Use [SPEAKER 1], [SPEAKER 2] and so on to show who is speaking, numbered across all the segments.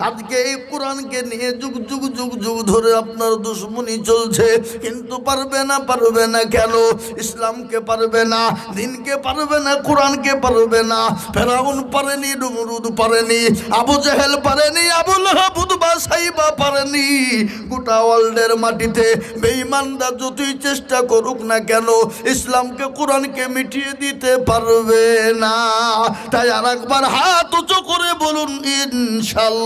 [SPEAKER 1] আজকে এই কোরআনকে নিয়ে যুগ যুগ যুগ যুগ ধরে আপনার দুশ্মনী চলছে, কিন্তু পারবে না কেন? ইসলামকে পারবে না, দিনকে পারবে না, কোরআনকে পারবে না। ফেরাউন পারেনি, নমরুদ পারেনি, আবু জেহেল পারেনি, আবু লাহাব উতবা সাইবা পারেনি। গোটা ওয়ার্ল্ডের মাটিতে বেঈমানরা যতই চেষ্টা করুক না কেন, ইসলামকে কোরআনকে মিটিয়ে দিতে পারবে না। তাই আর একবার হাত উঁচু করে বলুন ইনশাআল্লাহ।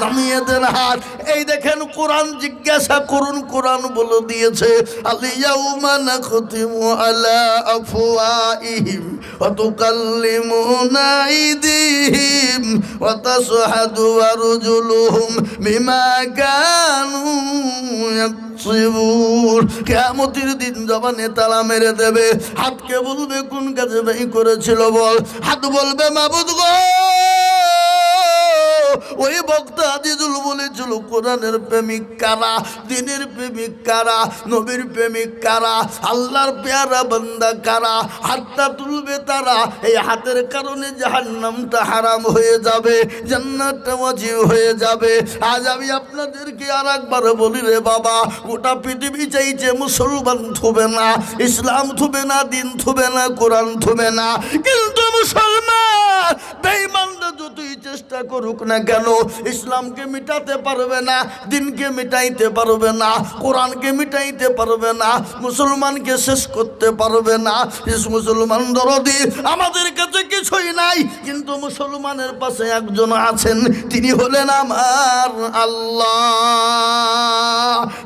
[SPEAKER 1] নামিয়ে দেন হাত। এই দেখেন কোরআন, জিজ্ঞাসা করুন, কোরআন বলে দিয়েছে আল-ইয়াউমা নাখতিমু আলা আফওয়াহিহিম ওয়া তুকাল্লিমুনা আইদিহিম ওয়া তাশহাদু আরজুলুহুম বিমা কানু ইয়াকসিবুন। কিয়ামতের দিন জবানে তালা মেরে দেবে। হাতকে বলবে কোন কাজে ব্যয় করেছিল বল। হাত বলবে মাবুদ গো, ওই বক্তা আজিজুল বলেছিল কোরআনের প্রেমিক কারা, দিনের প্রেমিক কারা, নবীর প্রেমিক কারা, আল্লাহর পেয়ারা বান্দা কারা। হাতটা তুলবে তারা। এই হাতের কারণে জাহান্নামটা হারাম হয়ে যাবে, জান্নাতটা ওয়াজিব হয়ে যাবে। আজ আমি আপনাদেরকে আর একবার বলি রে বাবা, গোটা পৃথিবী চাইছে মুসলমান থুবে না, ইসলাম থুবে না, দিন থুবে না, কোরআন থুবে না, কিন্তু মুসলমান বেঈমানরা যতই চেষ্টা করুক না কেন, ইসলামকে মিটাতে পারবে না, দিনকে মিটাইতে পারবে না, কোরআনকে মিটাইতে পারবে না, মুসলমানকে শেষ করতে পারবে না। মুসলমান দরদি আমাদের কাছে কিছুই নাই, কিন্তু মুসলমানের পাশে একজন আছেন, তিনি হলেন আমার আল্লাহ।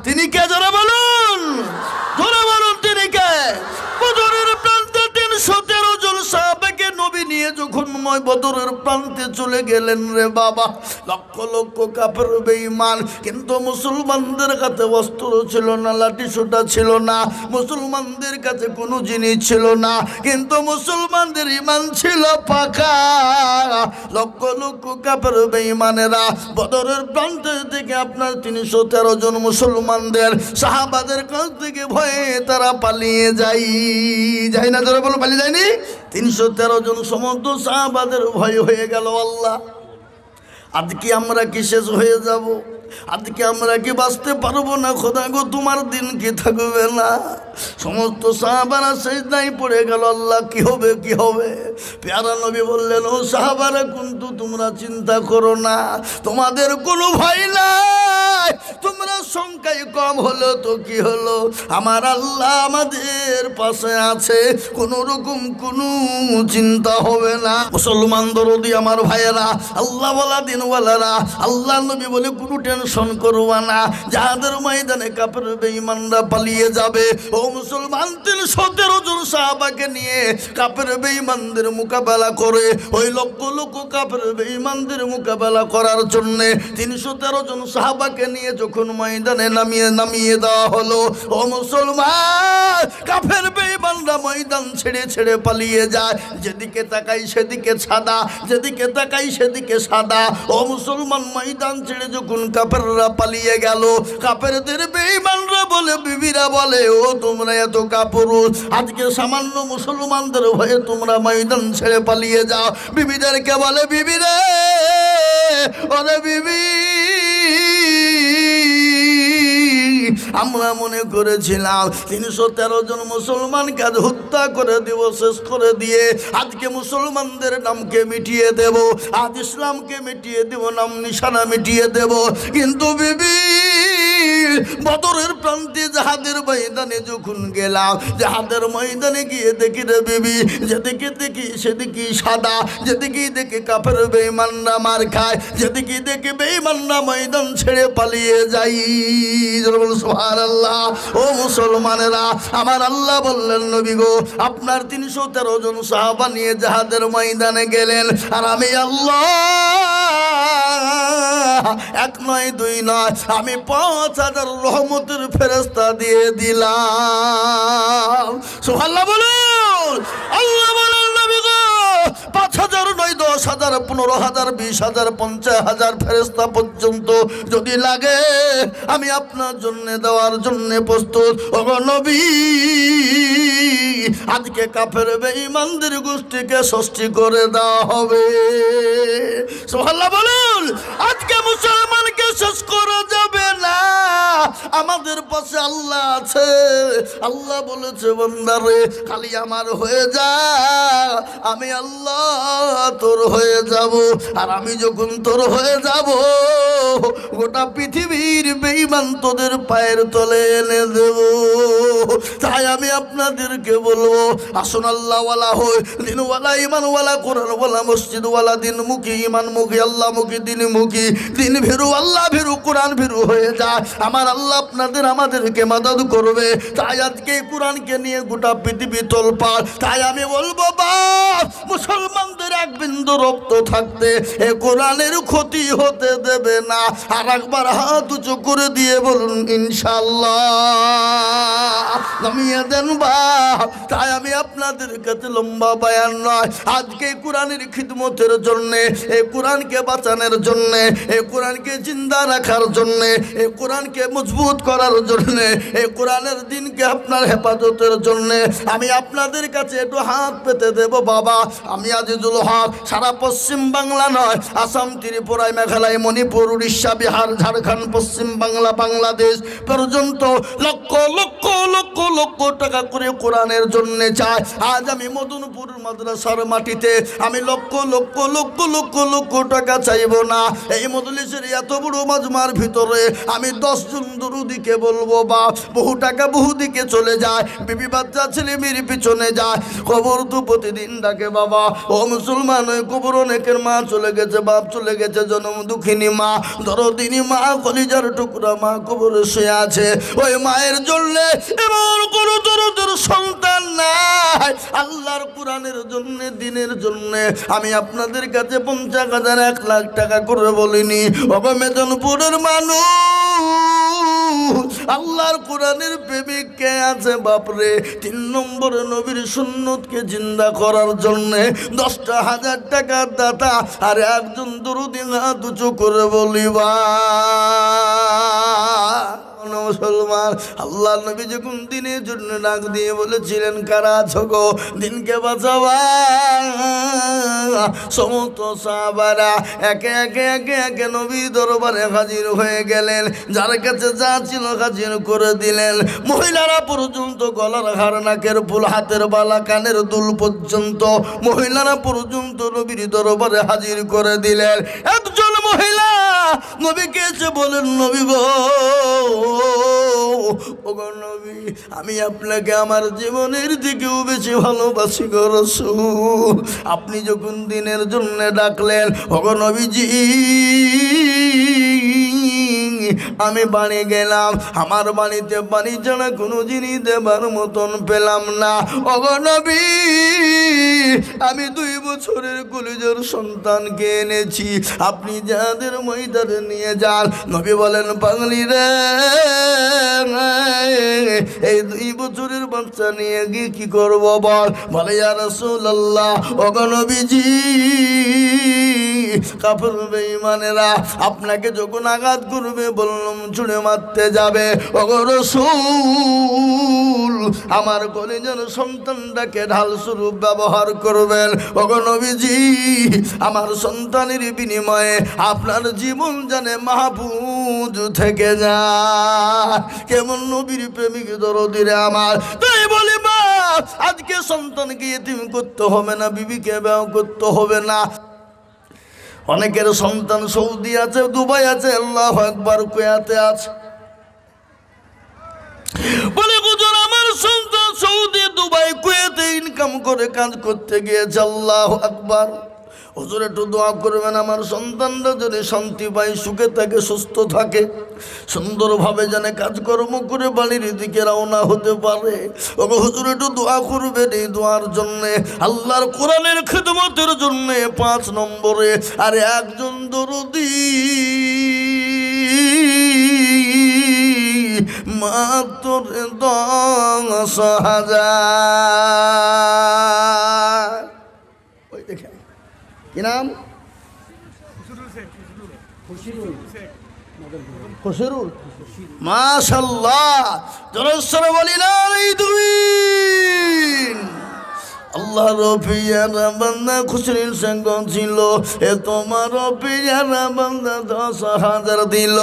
[SPEAKER 1] তিনি কে? জোরে বলুন, জোরে বলুন, তিনি কে? বদরের প্রান্তে ৩১৩ জন সাহাবাকে নবী নিয়ে যখন বদরের প্রান্তে চলে গেলেন রে বাবা, লক্ষ লক্ষ কাফের বেঈমান, কিন্তু মুসলমানদের কাছে অস্ত্র ছিল না, লাঠি সোটা ছিল না, মুসলমানদের কাছে কোনো জিনিস ছিল না, কিন্তু মুসলমানদের ঈমান ছিল পাকা। লক্ষ লক্ষ কাফের বেঈমানেরা বদরের প্রান্তে থেকে আপনার ৩১৩ জন মুসলমানদের সাহাবাদের কাছ থেকে ভয়ে তারা পালিয়ে যায় না। জোরে বলো, পালিয়ে যায়নি? ৩১৩ জন সমস্ত সাহাবাদের ভয় হয়ে গেল। আল্লাহ, আজকে আমরা কি শেষ হয়ে যাব? আজকে আমরা কি বাঁচতে পারবো না? খোদা গো, তোমার দিন কি থাকবে না? সমস্ত সাহাবারা সিজদায় পড়ে গেল। আল্লাহ, কি হবে, কি হবে? পেয়ারা নবী বললেন, ও সাহাবারা, কিন্তু তোমরা চিন্তা করো না, তোমাদের কোনো ভয় নাই, তোমরা সংখ্যায় কম হলো তো কি হলো, আমার আল্লাহ আমাদের পাশে আছে, কোন রকম কোনো চিন্তা হবে না। মুসলমান দরদি আমার ভাইয়েরা, আল্লাহ ওয়ালা দিনওয়ালারা, আল্লাহ নবী বলে কোনো টেনশন করবা না, যাদের ময়দানে কাফের বেঈমানরা পালিয়ে যাবে। ও মুসলমান, ৩১৩ জন সাহাবাকে নিয়ে কাফের বেঈমানদের মোকাবেলা করে, ওই লক্ষ লক্ষ কাফের বেঈমানদের মোকাবেলা করার জন্য ৩১৩ জন সাহাবাকে নিয়ে যখন ময়দানে নামিয়ে দেওয়া হলো, ও মুসলমান, কাফের বেঈমানরা ময়দান ছেড়ে ছেড়ে পালিয়ে যায়। যেদিকে তাকাই সেদিকে সাদা, যেদিকে তাকাই সেদিকে সাদা। ও মুসলমান, ময়দান ছেড়ে যখন কাফেররা পালিয়ে গেল, কাফেরদের বেঈমানরা বলে, বিবিরা বলে, ও তোমরা এত কাপুরুষ, আজকে সামান্য মুসলমানদের ভয়ে তোমরা ময়দান ছেড়ে পালিয়ে যাও। বিবিদেরকে বলে, বিবিরে, ওরে বিবি, আমরা মনে করেছিলাম ৩১৩ জন মুসলমানকে আজ হত্যা করে দেব, শেষ করে দিয়ে আজকে মুসলমানদের নামকে মিটিয়ে দেব, আজ ইসলামকে মিটিয়ে দেব, নাম নিশানা মিটিয়ে দেব। কিন্তু বিবি, বদরের প্রান্তে জাহাদের ময়দানে যখন গেলাম, জাহাদের ময়দানে গিয়ে দেখি রে বিবি, যেদিকে দেখি সেদিকে সাদা, যেদিকে দেখি কাফের বেঈমানরা মার খায়, যেদিকে দেখি বেঈমানরা ময়দান ছেড়ে পালিয়ে যাই। সুবহানাল্লাহ। ও মুসলমানেরা, আমার আল্লাহ বললেন, নবী গো, আপনার ৩১৩ জন সাহাবা নিয়ে জাহাদের ময়দানে গেলেন, আর আমি আল্লাহ এক নয় দুই নয়, আমি ৫,০০০ রহমতের ফেরেশতা দিয়ে দিলাম। সুবহানাল্লাহ বলুন। আল্লাহ বলেন, নবী গো, ৫,০০০ নয়, 10,000, 15,000, 20,000, 50,000 ফেরেশতা পর্যন্ত যদি লাগে আমি আপনার জন্য দেওয়ার জন্য প্রস্তুত। ওগো নবী, আজকে কাফের বেঈমানদের গোষ্ঠীকে ষষ্ঠী করে দেওয়া হবে। সুবহানাল্লাহ বলুন। আজকে মুসলমানকে শেষ করা যাবে না। আমাদের পাশে আল্লাহ আছে। আল্লাহ বলেছে বান্দারে খালি আমার হয়ে যা, আমি আল্লাহ তোর হয়ে যাব। আর আমি যখন তোর হয়ে যাব গোটা পৃথিবীর বেঈমান তোদের পায়ের তলে এনে দেব। তাই আমি আপনাদেরকে বলবো, আসুন আল্লাহওয়ালা হই, দিনওয়ালা, ইমানওয়ালা, কোরআনওয়ালা, মসজিদওয়ালা, দিনমুখী, ইমানমুখী, আল্লাহমুখী, দিনমুখী, দিন ভীরু, আল্লাহ ভীরু, কোরআন ভীরু হয়ে যায়। আমার আল্লাহ আপনাদের আমাদেরকে মাদদ করবে। তাই আজকে কোরআনকে নিয়ে গোটা পৃথিবী তোলপাড়। তাই আমি বলবো বাপ, মুসলমানদের এক বিন্দু রক্ত থাকতে এ কোরআনের ক্ষতি হতে দেবে না। আর একবার হাত উঁচু করে দিয়ে বলুন ইনশাআল্লাহ। নামিয়ে দেন বাপ। তাই আমি আপনাদের কাছে লম্বা বয়ান নয়, আজকে কোরআনের খিদমতের জন্যে, এই কোরআনকে বাঁচানোর জন্যে, এই কোরআনকে জিন্দা রাখার জন্যে, এই কোরআনকে মজবুত করার জন্যে, এই কোরআনের দিনকে আপনার হেফাজতের জন্যে আমি আপনাদের কাছে একটু হাত পেতে দেব বাবা। আমি আজিজুল হক সারা পশ্চিম বাংলা নয়, আসাম, ত্রিপুরায়, মেঘালয়, মণিপুর, উড়িষ্যা, বিহার, ঝাড়খণ্ড, পশ্চিম বাংলা, বাংলাদেশ পর্যন্ত লক্ষ লক্ষ লক্ষ লক্ষ টাকা করে কোরআনের জন্য চাই। আজ আমি মদনপুর মাদ্রাসার মাটিতে আমি লক্ষ লক্ষ লক্ষ লক্ষ লক্ষ টাকা চাইব না। এই মজলিসের এত বড় মাজমার ভিতরে আমি 10 জন দরুদিকে বলবো বা বহু টাকা বহু দিকে চলে যায়, বিবি বাচ্চা ছেলে মেয়ের পিছনে যায়। কবর তো প্রতিদিন ডাকে বাবা। ও মুসলমান, ওই কবর অনেকের মা চলে গেছে, বাপ চলে গেছে, জনম দুঃখিনী মা, দরদিনী মা, কলিজার টুকরা মা কবরে শুয়ে আছে। ওই মায়ের জন্যে এমন কোনো দরদের সন্তান নাই। আল্লাহর কোরআনের জন্য, দিনের জন্য আমি আপনাদের কাছে 50,000, 1 লাখ টাকা করে বলিনি। ওগো মেদনপুরের মানুষ, আল্লাহর কোরআনের প্রেমিক কে আছে বাপরে? 3 নম্বরে নবীর সুন্নতকে জিন্দা করার জন্য 10,000 টাকার দাতা আর একজন দরুদি হাত উঁচু করে বলিবা। মুসলমান, আল্লাহ নবী যখন দিনের জন্য ডাক দিয়ে বলেছিলেন কারা আছো গো দিনকে বাঁচাবা, সমস্ত সাহাবারা একে একে একে একে নবীর দরবারে হাজির হয়ে গেলেন। যার কাছে যা ছিল হাজির করে দিলেন। মহিলারা পর্যন্ত গলার হার, নাকের ফুল, হাতের বালা, কানের দুল পর্যন্ত মহিলারা পর্যন্ত নবীর দরবারে হাজির করে দিলেন। একজন মহিলা নবীকে এসে বলেন, নবী গো, ওগো নবী, আমি আপনাকে আমার জীবনের থেকেও বেশি ভালোবাসি গো রাসূল। আপনি যখন দিনের জন্য ডাকলেন, ওগো নবীজি, আমি বাড়ি গেলাম, আমার বাড়িতে বাড়ি ছাড়া কোনো জিনিস দেবার মতন পেলাম না। ওগো নবী, আমি 2 বছরের কলিজার সন্তানকে এনেছি, আপনি যাদের ময়দানে নিয়ে যান। নবী বলেন, পাগলি রে, এই 2 বছরের বাচ্চা নিয়ে গিয়ে কি করব বল? বলে, ইয়া রাসূলুল্লাহ, ওগো নবীজি, কাফের বেঈমানেরা আপনাকে যখন আঘাত করবে বললাম ছুঁড়ে মারতে যাবে, ওগো রাসূল, আমার কলিজার সন্তানটাকে ঢাল স্বরূপ ব্যবহার করবেন। ওগো নবীজি, আমার সন্তানের বিনিময়ে আপনার জীবন জানে মাহফুজ থেকে যায়। কেমন নবীর প্রেমিক দরদি রে আমার। তাই বলি মা, আজকে সন্তানকে ইতিম করতে হবে না, বিবিকে বিয়ে করতে হবে না। অনেকের সন্তান সৌদি আছে, দুবাই আছে, আল্লাহু আকবার, কুয়েতে আছে। বলে হুজুর, আমার সন্তান সৌদি, দুবাই, কুয়েতে ইনকাম করে কাজ করতে গিয়েছে, আল্লাহু আকবার। হুজুর একটু দোয়া করবেন, আমার সন্তানরা যদি শান্তি পায়, সুখে থাকে, সুস্থ থাকে, সুন্দরভাবে যেন কাজকর্ম করে বাড়ির দিকে রওনা হতে পারে। ওগো হুজুর একটু দোয়া করবেন এই দোয়ার জন্যে, আল্লাহর কোরআনের খিদমতের জন্যে। 5 নম্বরে আর একজন দরদি মাত্র 10,000। ওই দেখেন কি নাম? খুশিরুল। মাশাআল্লাহ, জোরে বলি না এই দুই আল্লাহ রবিয়ারা বান্দা খুশির সঙ্গ ছিল এ তোমার রবিয়ারা বান্দা 10,000 দিল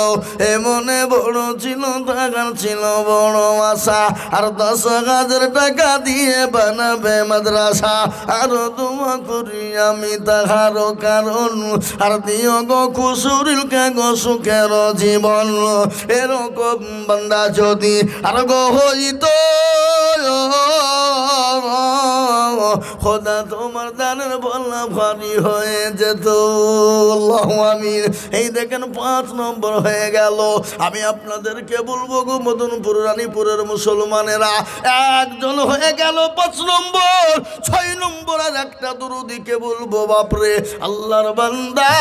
[SPEAKER 1] এ মনে বড় ছিল টাকার ছিল বড় আশা আর 10,000 টাকা দিয়ে বানাবে মাদ্রাসা আর দোয়া করি আমি তাহার কারণ আর দিও গো খুশির কে গো সুখের জীবন এরকম বান্দা যদি আর গো হইতো খোদা তোমার দানের বলা ভারী হয়ে যেত। আল্লাহু আমিন। এই দেখেন 5 নম্বর হয়ে গেল। আমি আপনাদেরকে বলবো গো মদনপুর রানীপুরের মুসলমানেরা একজন হয়ে গেল 5 নম্বর। 6 নম্বর আর একটা দুরুদিকে বলবো বাপরে আল্লাহর বান্দা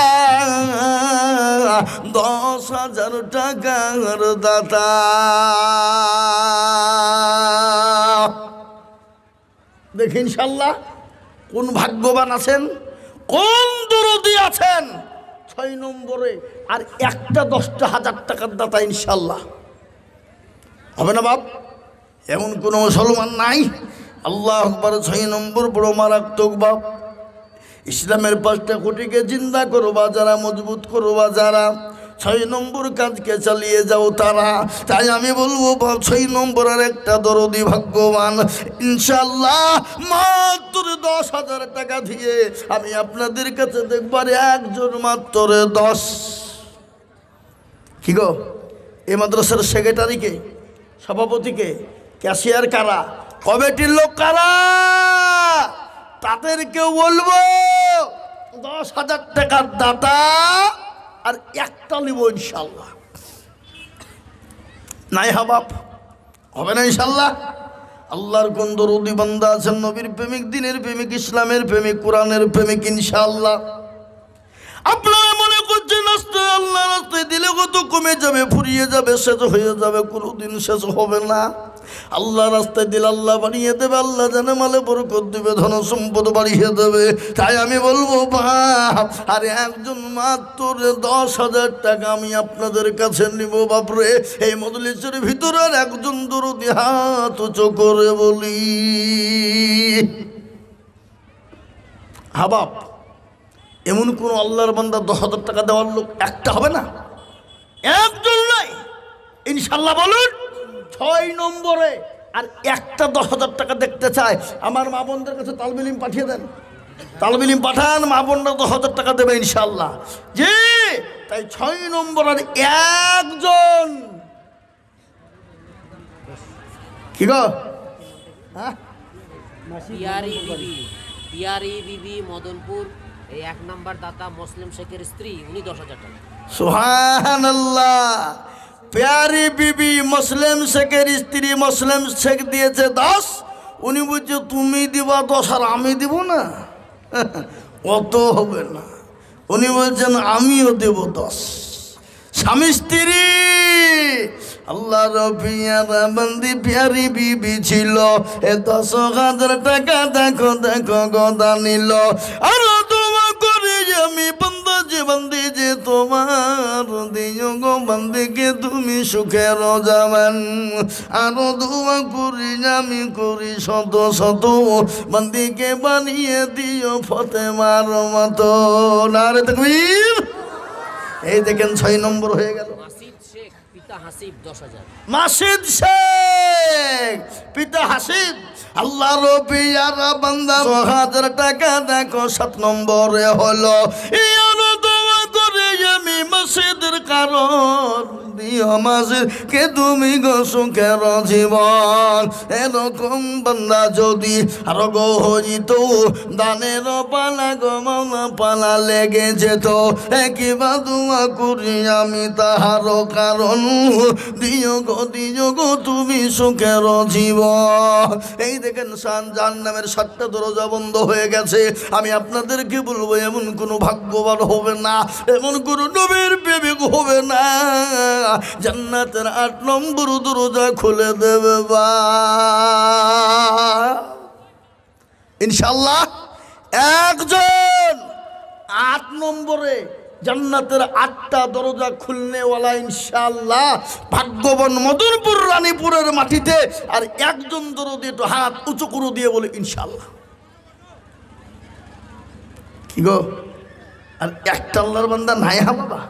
[SPEAKER 1] 10,000 টাকার দাতা। দেখি ইনশাল্লাহ কোন ভাগ্যবান আছেন, কোন দরদি আছেন 6 নম্বরে আর একটা 10,000 টাকার দাতা ইনশাল্লাহ হবে না বাপ? এমন কোনো মুসলমান নাই। আল্লাহ আকবার। 6 নম্বর বড় মারাত্মক বাপ। ইসলামের 5টা খুঁটিকে জিন্দা করবা যারা, মজবুত করবা যারা, 6 নম্বর কাজকে চালিয়ে যাও তারা। তাই আমি বলবো 6 নম্বর আর একটা দরদি ভাগ্যবান ইনশাল্লাহ মাত্র 10,000 টাকা দিয়ে আমি আপনাদের কাছে দেখবার একজন মাত্র 10। কি গো এই মাদ্রাসার সেক্রেটারিকে, সভাপতিকে, ক্যাশিয়ার কারা, কমিটির লোক কারা, তাদেরকেও বলবো 10,000 টাকার দাতা আর একটা নিব ইনশাল্লাহ। নাই হাবাব হবে না ইনশাল্লাহ। আল্লাহর কোন দরদি বান্দা আছেন নবীর প্রেমিক, দিনের প্রেমিক, ইসলামের প্রেমিক, কোরআনের প্রেমিক ইনশাল্লাহ? আপনারা মনে করছেন রাস্তায় আল্লাহ রাস্তায় দিলে কত কমে যাবে, ফুরিয়ে যাবে, শেষ হয়ে যাবে, কোনোদিন শেষ হবে না। আল্লাহ রাস্তায় দিলে আল্লাহ বাড়িয়ে দেবে, আল্লাহ জানে মালে বরকত দেবে, ধন সম্পদ বাড়িয়ে দেবে। তাই আমি বলবো বাপ আর একজন মাত্র 10,000 টাকা আমি আপনাদের কাছে নিব বাপরে। এই মজলিসের ভিতরে আর একজন দরদি হাত উঁচু করে বলি হাবাব এমন কোন আল্লাহর বান্দা 10,000 টাকা দেওয়ার লোক একটা হবে না? একজন নাই ইনশাল্লাহ বলুন। 6 নম্বরে আর একটা 10,000 টাকা দেখতে চায়। আমার মা বোনদের কাছে তালবিলিম পাঠিয়ে দেন, তালবিলিম পাঠান, মা বোনরা 10,000 টাকা দেবে ইনশাল্লাহ। জি তাই 6 নম্বর আর একজন। কি গো হ্যাঁ
[SPEAKER 2] পিয়ারি বিবি মদনপুর এই 1 নম্বর দাতা মুসলিম শেখের স্ত্রী, উনি 10,000 টাকা।
[SPEAKER 1] সুবহানাল্লাহ। প্যারি বিবি মুসলিম শেখের স্ত্রী, মুসলিম শেখ দিয়েছে 10। উনি বলছে তুমি দিবা 10 আর আমি দিব না, অত হবে না। উনি বলছেন আমিও দেব 10। স্বামী স্ত্রী আল্লাহ রবিয়ারা বন্দি প্যারি বিবি ছিল এ 10,000 টাকা দেখো দেখো গদা নিল। আর তোমা করে আমি বন্দা যে বন্দি যে তোমার দিও গো বন্দিকে তুমি সুখের যাবেন। আরো দোয়া করি আমি করি শত শত বন্দিকে বানিয়ে দিও ফতেমার মতো। নারে তাকবীর। এই দেখেন 6 নম্বর হয়ে গেল।
[SPEAKER 2] মাসিদ শেখ পিতা হাসিব 10,000।
[SPEAKER 1] মাসিদ শেখ পিতা হাসিব আল্লাহ রবিয়ারা বান্দা 10,000 টাকা দেখো 7 নম্বরে হলো। আমি মসজিদের কারণ দিও মসজিদকে তুমি গো সুখের জীবন। এরকম বান্দা যদি আরো গো হইত দানের পালা গো মামা পালা লেগে যেত। কিবা দোয়া করি আমি তাহার কারণ দিও গো তুমি সুখের জীবন। এই দেখেন জাহান্নামের 7টা দরজা বন্ধ হয়ে গেছে। আমি আপনাদেরকে বলবো এমন কোনো ভাগ্যবান হবে না, এমন কোন নবীর প্রেমিক হবে না জান্নাতের 8 নম্বর দরজা খুলে দেবে বা ইনশাল্লাহ। একজন 8 নম্বরে জান্নাতের 8টা দরজা খুলনেওয়ালা ইনশাআল্লাহ ভাগ্যবান মদনপুর রানীপুরের মাটিতে। আর একজন দরদি একটু হাত উঁচু করে দিয়ে বলে ইনশাআল্লাহ। কি গো, আর একটা আল্লাহর বান্দা নাই হা বাবা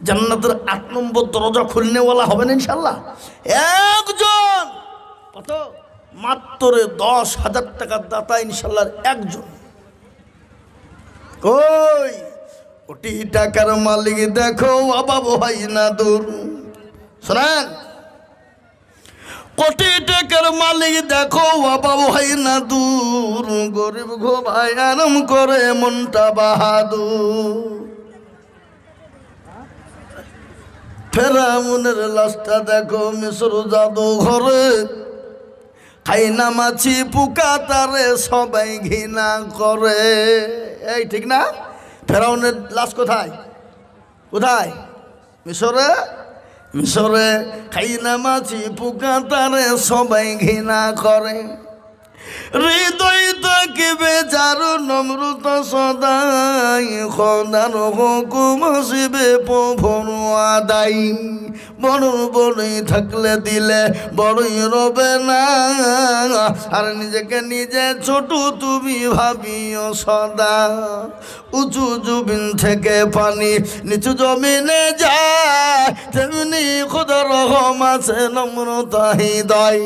[SPEAKER 1] জান্নাতের 8 নম্বর দরজা খুলনেওয়ালা হবেন ইনশাআল্লাহ? একজন। কত? মাত্র 10,000 টাকার দাতা ইনশাআল্লাহ একজন। ওই কোটি টাকার মালিক দেখো অভাব হয় না দূর। শোনেন, কোটি টাকার মালিক দেখো অভাব হয় না দূর, গরিব ঘুমায় আরাম করে মনটা বাহাদুর। ফেরাউনের লাশটা দেখো মিশর জাদু ঘরে, খাই না মাছি পোকা তারে সবাই ঘৃণা করে। এই ঠিক না? ফেরাউনের লাশ কোথায়? কোথায়? মিশরে। মিশরে খাই না মাছি পোকা তারে সবাই ঘৃণা করে। হৃদয় থাকিবে যার নম্রতা সদাই, খোদার হুকুম আসিবে প্রভুর আদায়। বড় বড়ই থাকলে দিলে বড়ই রবে না, আর নিজেকে নিজে ছোট তুমি ভাবিও সদা। উঁচু জমিন থেকে পানি নিচু জমিনে যায়, তেমনি খোদার রহম আছে নম্রতা হৃদয়।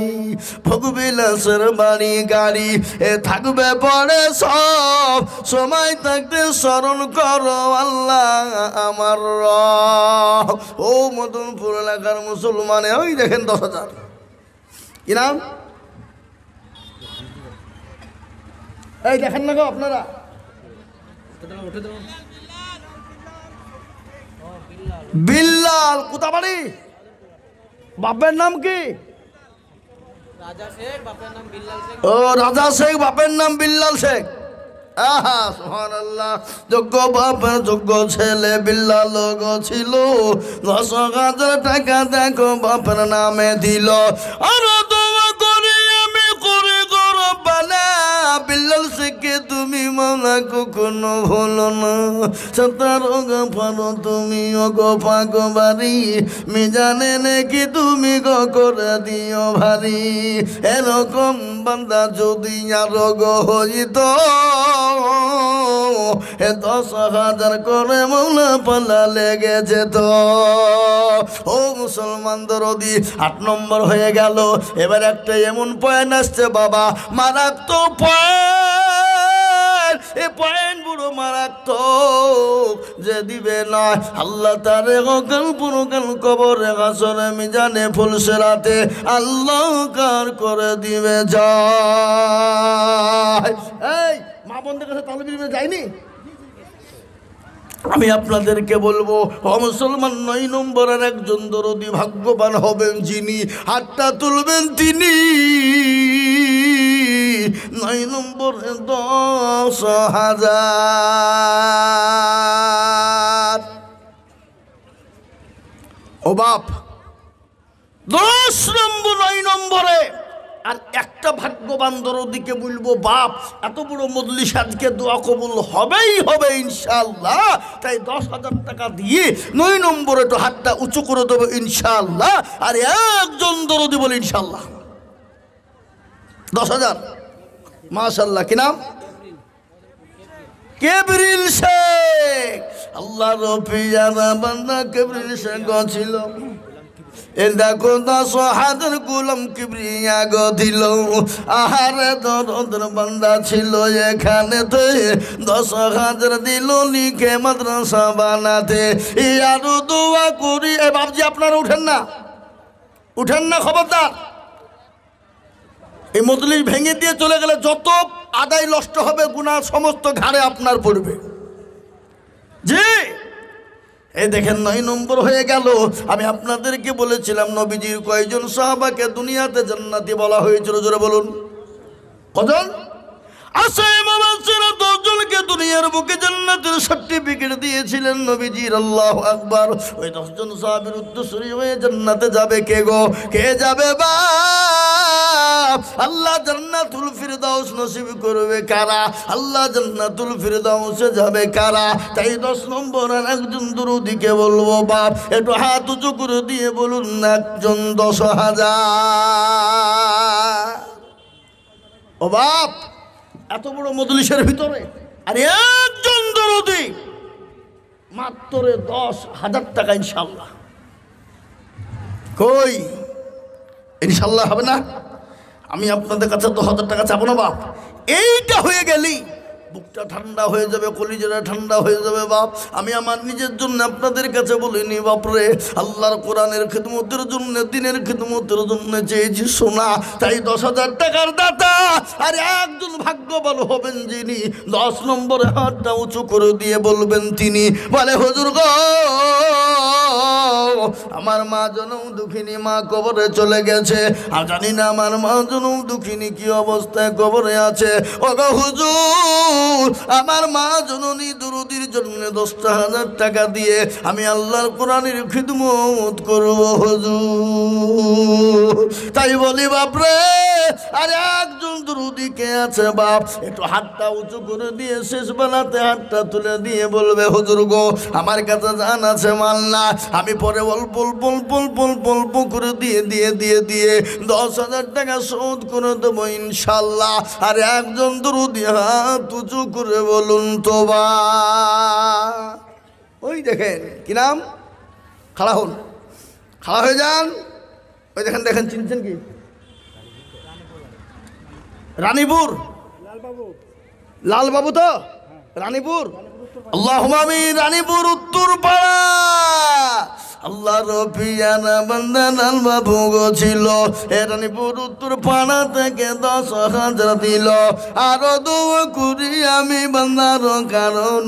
[SPEAKER 1] ভোগবিলাসের বাড়ি গাড়ি এ থাকবে পরে সব, সময় থাকতে স্মরণ করো আল্লাহ আমার রব। ও মদনপুর এলাকার মুসলমানে, ওই দেখেন 10,000। কি নাম? এই দেখেন না গো আপনারা, বিল্লাল। কোথা বাড়ি? বাপের নাম কি? ও রাজা শেখ, বাপের নাম বিল্লাল শেখ। আহা সুবহানাল্লাহ। যোগ্য বাপের যোগ্য ছেলে বিল্লাল গো ছিল, 10,000 টাকা দেখো বাপের নামে দিল। আর দোয়া করি আমি করে গরবানা, বিল্লাল শেখকে তুমি মানা কখনো ভুলো না। 17 গফার তুমি গো পাগবারি, মিজানে নাকি তুমি গো করে দিও ভারী। এরকম বান্দা যদি আরো গো হইত, 10,000 করে মৌলা পাল্লা লেগে যেত। ও মুসলমান দরদি, 8 নম্বর হয়ে গেল। এবার একটা এমন পয়েন্ট আসছে বাবা, মারাত্মক পয়েন্ট। এ পয়েন্ট বুড়ো মারাত্মক, যে দিবে নয় আল্লাহ তারে অকাল পুরকাল কবরে হাসরে মিজানে ফুলসেরাতে আল্লাহ কার করে দিবে যায়। এই মা বোনদের কাছে তাহলে বিলিমে যায়নি? আমি আপনাদেরকে বলবো, ও মুসলমান, 9 নম্বরের একজন দরদি ভাগ্যবান হবেন যিনি, হাতটা তুলবেন তিনি। 9 নম্বরে 10,000। ও বাপ, 10 নম্বর 9 নম্বরে। আর একটা ভাগ্যবান দরদিকে বলবো, বাপ এত বড় মজলিস আজকে দোয়া কবুল হবেই হবে ইনশাআল্লাহ, তাই 10,000 টাকা দিয়ে 9 নম্বরে তো হাতটা উঁচু করে দেবো ইনশাআল্লাহ। আর একজন দরদি বলে ইনশাআল্লাহ 10,000। মাশাআল্লাহ। কি নাম? কেবরিল শেখ। আল্লাহ রফিয়ানা বান্দা কেবরিল শেখ ছিল। এ দেখো 10,000 গোলাম কিবরিয়া গো দিল। আহারে দরদের বান্দা ছিল এখানে, 10,000 দিল লিখে মাদ্রাসা বানাতে। আরো দোয়া করি। এ বাবজি আপনারা উঠেন না, উঠেন না, খবরদার। এই মজলিস ভেঙে দিয়ে চলে গেলে যত আদায় নষ্ট হবে গুনাহ সমস্ত ঘাড়ে আপনার পড়বে। জি, এই দেখেন 9 নম্বর হয়ে গেল। আমি আপনাদেরকে বলেছিলাম নবীজির কয়জন সাহাবাকে দুনিয়াতে জান্নাতি বলা হয়েছিল, জোরে বলুন কজন? আসাইমাবাসীরা 10 জনকে দুনিয়ার বুকে জান্নাতের সার্টিফিকেট দিয়েছিলেন নবীজির। আল্লাহু আকবার। ওই 10 জন সাহাবীর উদ্দেশ্যে হয়ে জান্নাতে যাবে কে গো? কে যাবে? আল্লাহ জান্নাতুল ফিরদাউস নসিব করবে কারা? আল্লাহ জান্নাতুল ফিরদাউসে যাবে কারা? তাই 10 নম্বর একজন দরুদিকে বলবো বাপ একটু হাত উঁচু করে দিয়ে বলুন না, একজন 10,000। ও বাপ, এত বড় মজলিসের ভিতরে আর একজন দরুদি মাত্র 10,000 টাকা। ইনশাল্লাহ কই? ইনশাল্লাহ হবে না? আমি আপনাদের কাছে 10,000 টাকা চাবো না বাপ। এইটা হয়ে গেলি বুকটা ঠান্ডা হয়ে যাবে, কলিজাটা ঠান্ডা হয়ে যাবে বাপ। আমি আমার নিজের জন্য আপনাদের কাছে বলিনি বাপরে, আল্লাহর কোরআনের খিদমতের জন্য, দিনের খিদমতের জন্য চেয়েছি সোনা। তাই 10,000 টাকার দাতা আর একজন ভাগ্যবান হবেন যিনি 10 নম্বরে হাতটা উঁচু করে দিয়ে বলবেন তিনি, বলে হুজুর গো আমার মা জনম দুঃখিনী, মা কবরে চলে গেছে, আর জানি না আমার মা জনম দুঃখিনী কি অবস্থায় কবরে আছে। ও গো হুজুর, আমার মা জননী দুরুদির জন্য 10,000 টাকা দিয়ে আমি আল্লাহর কোরআনের খিদমত করব হুজুর। তাই বলি বাপরে, আর একজন দুরুদি কে আছে বাপ? একটু হাতটা উঁচু করে দিয়ে শেষ বেলাতে হাতটা তুলে দিয়ে বলবে হুজুর গো আমার কাছে জান আছে মাল না, আমি পরে অল্প অল্প অল্প অল্প অল্প অল্প করে দিয়ে দিয়ে দিয়ে দিয়ে 10,000 টাকা শোধ করে দেবো ইনশাল্লাহ। আর একজন দরুদি হাত উঁচু করে বলুন তো বা। ওই দেখেন কি নাম, খাড়া হন, খাড়া হয়ে যান। ওই দেখেন দেখেন, চিনছেন কি? রানীপুর লালবাবু তো রানীপুর, আল্লাহুম্মা আমিন। রানীপুর উত্তরপাড়া আল্লাহ রফিয়ানা বান্দা লালবাবু গো ছিল, এ রানীপুর উত্তরপাড়া থেকে 10,000 দিল। আরো দোয়া করি আমি বান্দার কারণ,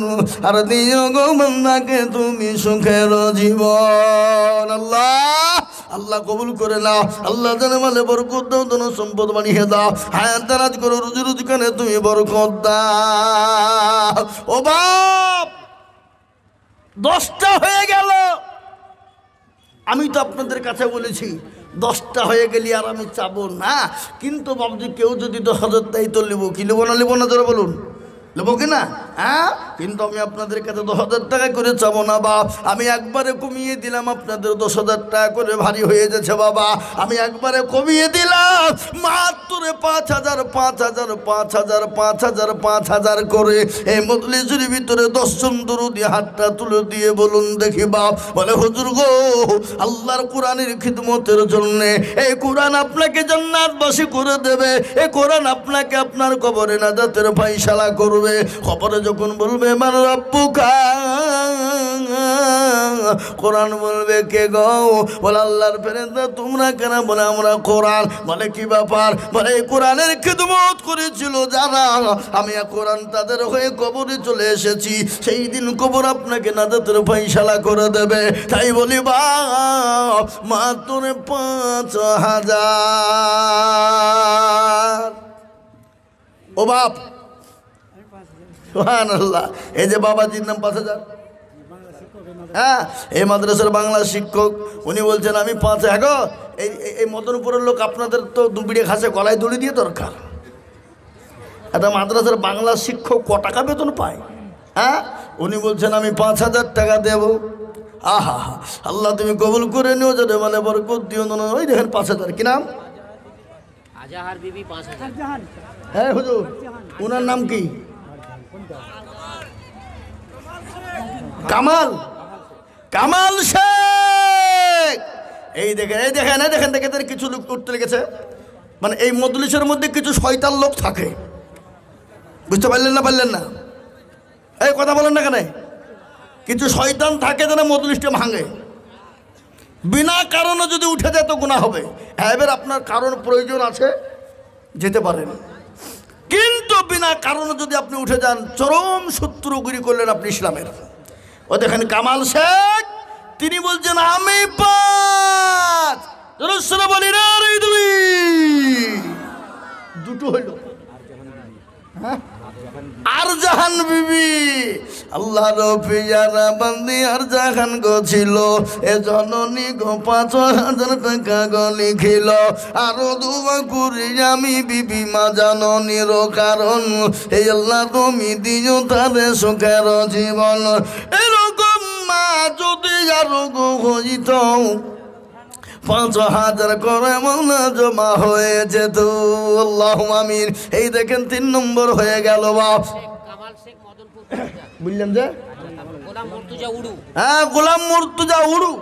[SPEAKER 1] আর দিও গো বান্দাকে তুমি সুখের জীবন। আল্লাহ আল্লাহ কবুল করে নাও। আল্লাহ জানে মালে বরকত দাও, ধন সম্পদ বানিয়ে দাও, হায়াত দারাজ করো, রুজি রোজগারে তুমি বরকত দাও। ও বাপ, 10টা হয়ে গেল। আমি তো আপনাদের কাছে বলেছি 10টা হয়ে গেলি আর আমি চাবো না, কিন্তু বাবজি কেউ যদি 10,000 তাই তো নেবো, কি নেবো না নেবো না যারা বলুন, নেবো কিনা? হ্যাঁ, কিন্তু আমি আপনাদের কাছে 10,000 টাকা করে চাবো না বাপ। আমি একবারে কমিয়ে দিলাম, আপনাদের 10,000 টাকা করে ভারী হয়ে যাচ্ছে বাবা। আমি একবারে কমিয়ে দিলাম মাত্র 5,000 5,000 5,000 5,000 5,000 করে। এই মজলিসের ভিতরে 10 জন দরুদি হাতটা তুলে দিয়ে বলুন দেখি বাপ। বলে হুজুর গো আল্লাহর কোরআনের খিদমতের জন্য এই কোরআন আপনাকে জান্নাতবাসী করে দেবে, এই কোরআন আপনাকে আপনার কবরে নাজাতের ফায়সালা করবে। খবরে যখন বলবে মান রব্বুকা, কোরআন বলবে কে গো? বলে আল্লাহর ফেরেশতা তোমরা কেন? বলে আমরা কোরআন। বলে কি ব্যাপার? বলে এই কোরআনের খিদমত করেছিল যারা, আমি কোরআন তাদের হয়ে কবরে চলে এসেছি, সেই দিন কবর আপনাকে নাজাতের ফায়সালা করে দেবে। তাই বলি বাপ মাত্র 5,000। ও বাপ সুবহানাল্লাহ, এই যে বাবাজির নাম 5,000। হ্যাঁ, এই মাদ্রাসার বাংলা শিক্ষক, উনি বলছেন আমি 5,000 গো। এই মদনপুরের লোক আপনাদের তো দুবিড়ে ঘাসে গলায় দড়ি দিয়ে দরকার। একটা মাদ্রাসার বাংলা শিক্ষক ক টাকা বেতন পায়? হ্যাঁ, উনি বলছেন আমি 5,000 টাকা দেব। আহা হা, আল্লাহ তুমি কবুল করে নিও, যাতে মানে বরকত দিও না। ওই দেখেন 5,000, কি নাম?
[SPEAKER 2] আজাহার বিবি 5,000।
[SPEAKER 1] হ্যাঁ হুজুর, ওনার নাম কি? কামাল, কামাল শেখ। এই দেখেন এই দেখেন এই দেখেন দেখেন কিছু লোক উঠতে লেগেছে। মানে এই মজলিসের মধ্যে কিছু শয়তান লোক থাকে, বুঝতে পারলেন না? পারলেন না? এই কথা বলেন না কেন? কিছু শয়তান থাকে যেন মজলিসটা ভাঙে। বিনা কারণে যদি উঠে যায় তো গুনাহ হবে। এবার আপনার কারণ প্রয়োজন আছে, যেতে পারেন, কিন্তু বিনা কারণে যদি আপনি উঠে যান চরম শত্রুগিরি করলেন আপনি ইসলামের। ও দেখেন কামাল শেখ, তিনি বলছেন আমি 5। বলি না দুটো হইল। হ্যাঁ আর জাহান বিবি আল্লাহর পিয়ারা বান্দি আর জাহান গো ছিল এ জননী গো 5,000 টাকা গো লিখিল আরো দুয়া করি আমি বিবি মা জননীর কারণ এই আল্লাহ তুমি দিও তারে সুখের জীবন এরকম মা যদি আরো গো হইত 5,000 করে মাওলা জমা হয়ে যেত আল্লাহুম্মা আমিন। এই দেখেন 3 নম্বর হয়ে গেল বাপ
[SPEAKER 2] কামাল শেখ মদনপুর 5000।
[SPEAKER 1] বুঝলেন যে
[SPEAKER 2] গোলাম মুর্তজা উড়ু।
[SPEAKER 1] হ্যাঁ গোলাম মুর্তজা উড়ু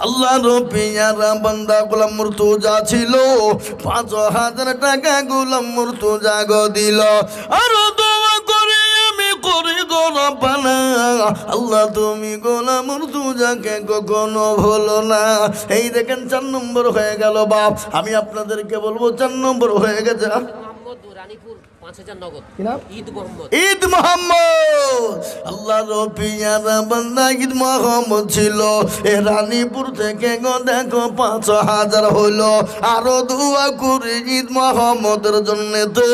[SPEAKER 1] আল্লাহর পিয়ারা বান্দা গোলাম মুর্তজা ছিল 5,000 টাকা গোলাম মুর্তজা গো দিল আর দোয়া করে আমি করি গো রব্বানা আল্লাহ তুমি গোলাম মুর্তজাকে কখনো ভুলো না। এই দেখেন 4 নম্বর হয়ে গেল বাপ আমি আপনাদেরকে বলবো 4 নম্বর হয়ে গেছে
[SPEAKER 2] মোহাম্মদ রানীপুর 5000 নগদ।
[SPEAKER 1] কি নাম?
[SPEAKER 2] ঈদ মোহাম্মদ।
[SPEAKER 1] ঈদ মোহাম্মদ আল্লাহর পিয়ারা বান্দা ঈদ মোহাম্মদ ছিল এ রানীপুর থেকে গো দেখো 5,000 হলো আরো দোয়া করে ঈদ মোহাম্মদের জন্যতে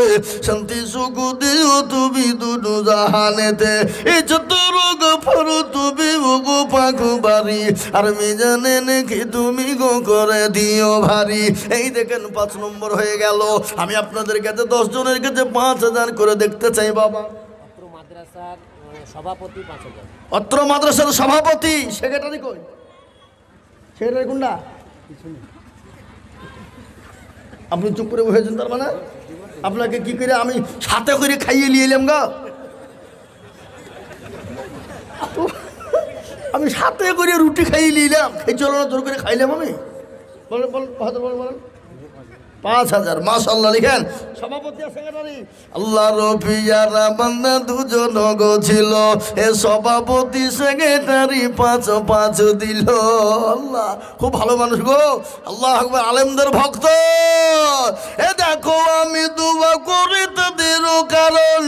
[SPEAKER 1] শান্তি সুখ দিও তুমি দুনু জাহানেতে এই যত রোগ ফর তুমি গো পাখু বাড়ি আর মিজানে নাকি তুমি গো করে দিও ভারী। এই দেখেন 5 নম্বর হয়ে গেল আমি আপনাদের কাছে 10 জনের কাছে 5,000 করে দেখতে চাই বাবা।
[SPEAKER 2] অত্র মাদ্রাসার সভাপতি 5000।
[SPEAKER 1] অত্র মাদ্রাসার সভাপতি সেক্রেটারি কই? সেক্রেটারি কোনটা? আপনি চুপ করে বসেছেন তার মানে আপনাকে কি করে আমি সাথে করে খাইয়ে নিয়ে এলাম গা আমি সাথে করে রুটি খাইয়ে নিলাম এই চলো না জোর করে খাইলাম আমি বলেন বলেন বলেন বলেন 5,000 মাশাআল্লাহ লিখেন সভাপতি আর সেক্রেটারি আল্লাহর পিয়ারা বান্দা দুজন গো ছিল এ সভাপতি সেক্রেটারি 5 দিল আল্লাহ খুব ভালো মানুষ গো আল্লাহু আকবার আলেমদের ভক্ত এ দেখো আমি দোয়া করি তাদের কারণ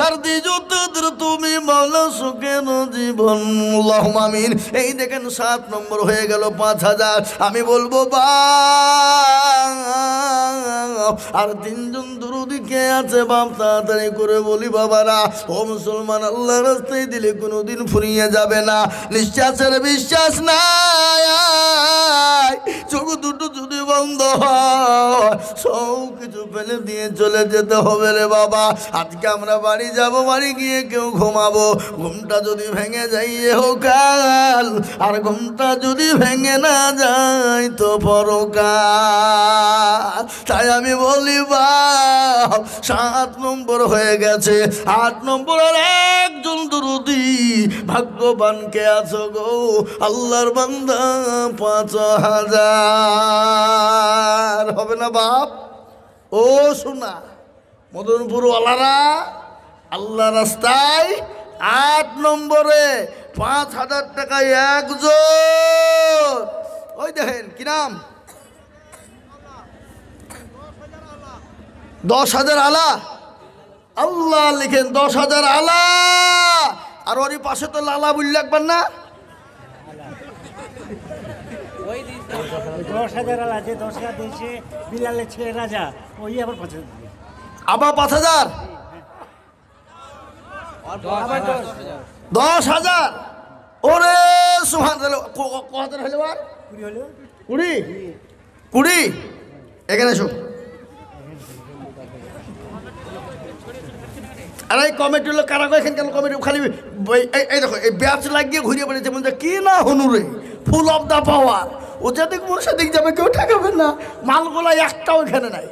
[SPEAKER 1] আর দিজো তাদের তুমি মাওলা সুখের জীবন আল্লাহুম্মা আমিন। এই দেখেন 7 নম্বর হয়ে গেল 5,000 আমি বলবো বা আর 3 জন দুরুদি কে আছে বাপ তাড়াতাড়ি করে বলি বাবারা ও মুসলমান আল্লাহর রাস্তায় দিলে কোনোদিন ফুরিয়ে যাবে না নিঃশ্বাসের বিশ্বাস নাই চোখ দুটো যদি বন্ধ হয় সব কিছু ফেলে দিয়ে চলে যেতে হবে রে বাবা। আজকে আমরা বাড়ি যাব বাড়ি গিয়ে কেউ ঘুমাবো ঘুমটা যদি ভেঙে যাই কাল আর ঘুমটা যদি ভেঙে না যায় তো পরকাল। তাই আমি বলি বাপ 7 নম্বর হয়ে গেছে 8 নম্বর আর একজন দুরুদি ভাগ্যবানকে আছো গো আল্লাহর বান্দা 5,000 হবে না বাপ? ও শোনা মদনপুর ওয়ালারা আল্লাহ রাস্তায় 8 নম্বরে 5,000 টাকায় একজন ওই দেখেন কি নাম 10,000 আলা আল্লাহ লিখেন 10,000 আলা আর ওরই পাশে তো লালা বললে একবার না
[SPEAKER 3] 10,000 আলা যে 10,000 দিয়েছে বিলালের ছেলে রাজা ওই আবার 5,000
[SPEAKER 1] আবার 5,000 10,000 ওরে সুবহান কত হলো আর
[SPEAKER 3] 20 হলো
[SPEAKER 1] 20 এখানে এসো আর এই কমিটি হলো কারা গো এখানকার কমিটি খালি এই দেখো এই ব্যাচ লাগিয়ে ঘুরিয়ে বেড়েছে বলছে কি না হনুরে ফুল অফ দা পাওয়ার ও যেদিক মনে সেদিক যাবে কেউ ঠেকাবেন না মালগোলা একটাও এখানে নাই।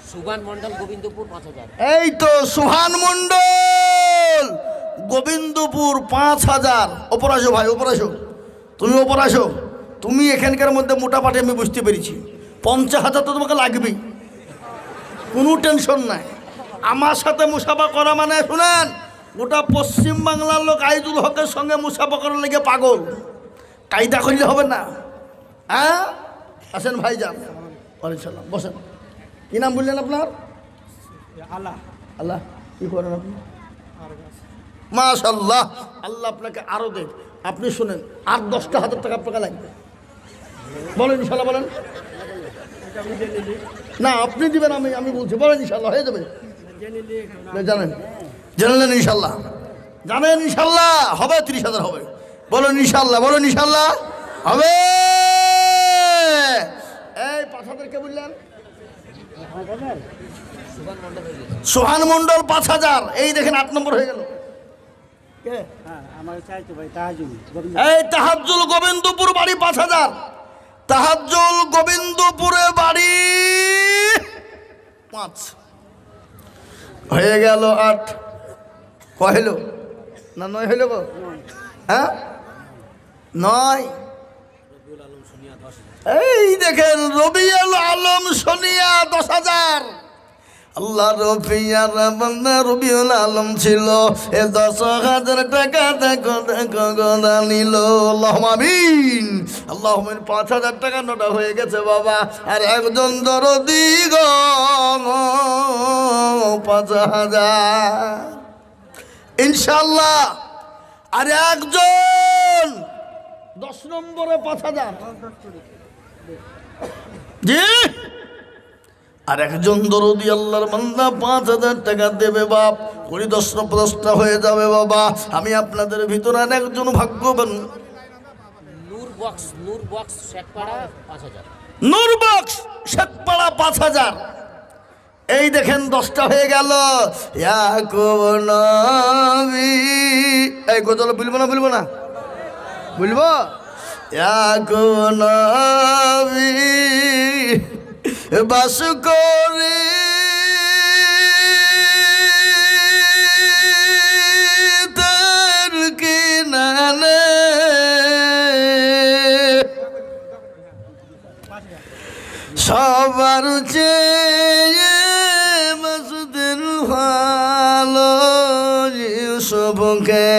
[SPEAKER 2] সুবান মন্ডল গোবিন্দপুর 5000।
[SPEAKER 1] এই তো সুহান মন্ডল গোবিন্দপুর 5,000 ওপর আসো ভাই ওপর আসো তুমি ওপর আসো তুমি এখানকার মধ্যে মোটাপাটি আমি বুঝতে পেরেছি 50,000 তো তোমাকে লাগবেই কোনো টেনশন নাই। আমার সাথে মুসাফা করা মানে শুনেন গোটা পশ্চিম বাংলার লোক আইজুল হকের সঙ্গে মুসাফা করার লেগে পাগল কায়দা করলে হবে না। হ্যাঁ আসেন ভাই যান ওয়ালাইকুম বসেন কি নাম বললেন আপনার?
[SPEAKER 3] আল্লাহ
[SPEAKER 1] আল্লাহ কি করেন আপনি? মাশাআল্লাহ আল্লাহ আপনাকে আরো দেখ। আপনি শুনেন আর 10,000 টাকা আপনাকে লাগবে বলেন ইনশাআল্লাহ বলেন না আপনি দিবেন, আমি বলছি, বলেন ইনশাল্লাহ হয়ে যাবে। জানেন জানলেন ইনশাল্লাহ, জানেন ইনশাল্লাহ হবে, 30,000 হবে। বলুন ইনশাল্লাহ, বলুন ইনশাল্লাহ হবে। এই 5,000 কে বললেন? সোহান মন্ডল 5,000। এই দেখেন 8 নম্বর হয়ে গেল। এই তাহাজ্জুল গোবিন্দপুর বাড়ি 5,000। তাহাজ্জুল গোবিন্দপুরে বাড়ি 5 হয়ে গেল। 8 কহিল না 9 হইল গো? হ্যাঁ 9। এই দেখেন রবিউল আলম সোনিয়া 10,000। আল্লাহ রবিউল আলম ছিল, 10,000 টাকা দেখো নিল। আল্লাহুম্মা আমিন, আল্লাহুম্মা আমিন। 5,000 টাকা নোটা হয়ে গেছে বাবা। আর একজন দরদি গো 5,000 ইনশাল্লাহ। আর একজন 10 নম্বরে 5,000 জি। আর একজন দরদি আল্লাহর বান্দা 5,000 টাকা দেবে বাপ। কুড়ি 10টা হয়ে যাবে বাবা। আমি আপনাদের ভিতরে আর একজন ভাগ্যবান।
[SPEAKER 2] নূর বক্স শেখপাড়া 5,000।
[SPEAKER 1] নূর বক্স শেখপাড়া 5,000। এই দেখেন 10টা হয়ে গেল। ইয়াকুব নবী, এই গজল বলবো না বলবো না বলবো? ইয়াকুব নবী বাস করে তার কিনারে, সবার চেয়ে মসজিদের ভালো ইউসুফকে।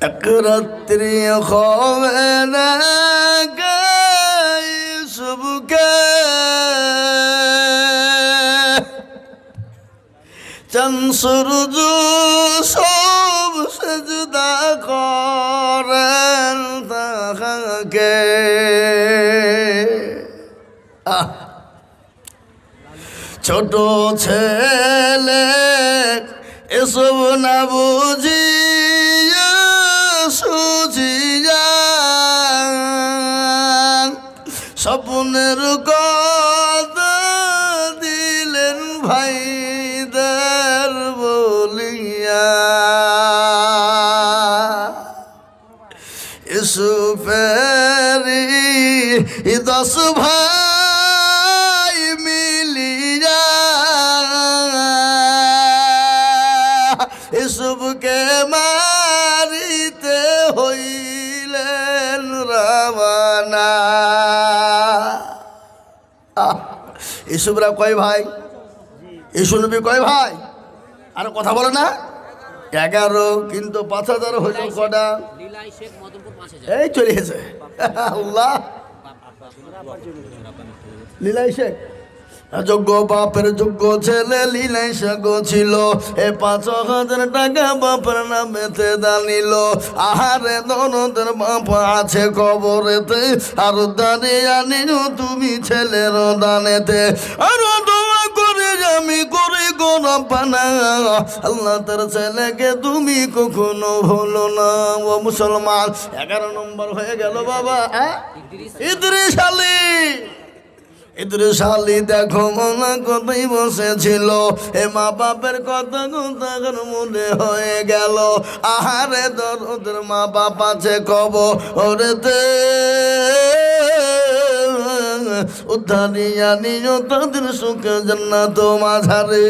[SPEAKER 1] এক রাত্রি হবে না ইউসুফকে, চাঁদ সূর্য সব সেজদা করেন তাহাকে। ছোট ছেলে এসব না বুঝি সুজিয়া, স্বপ্নের কথা দিলেন ভাইদের বলিয়া। ইউসুফেরি 10 ভাই মিলিয়া ইউসুফকে মারিতে হইলেন রওয়ানা। ইউসুফরা কয় ভাই? ইউসুফ নবী কয় ভাই? আর কথা বলে না? 11। কিন্তু 5,000 হইল কটা?
[SPEAKER 2] লীলাই শেখ মদনপুর 5,000।
[SPEAKER 1] এই চলে গেছে আল্লাহ। লীলাই শেখ যোগ্য বাপের যোগ্য ছেলে লীলাই শেখ ছিল। 5,000 টাকা বাপের নামেতে দানিল। আহারে দনদের বাপ আছে কবরেতে, আর দাঁড়িয়ে আনিও তুমি ছেলের দানেতে। আর দোয়া করে আমি করি গো রব্বানা, আল্লাহ তার ছেলেকে তুমি কখনো ভুলো না। ও মুসলমান 11 নম্বর হয়ে গেল বাবা। ইদ্রিস আলী। ইদ্রিস আলী দেখো মনে কথাই বসেছিল, মা বাপের কথা তার মনে হয়ে গেল। আহারে দরদের মা বাপ আছে কবরেতে, উদ্ধারিয়া নিও তাদের সুখে জান্নাত মাঝারে।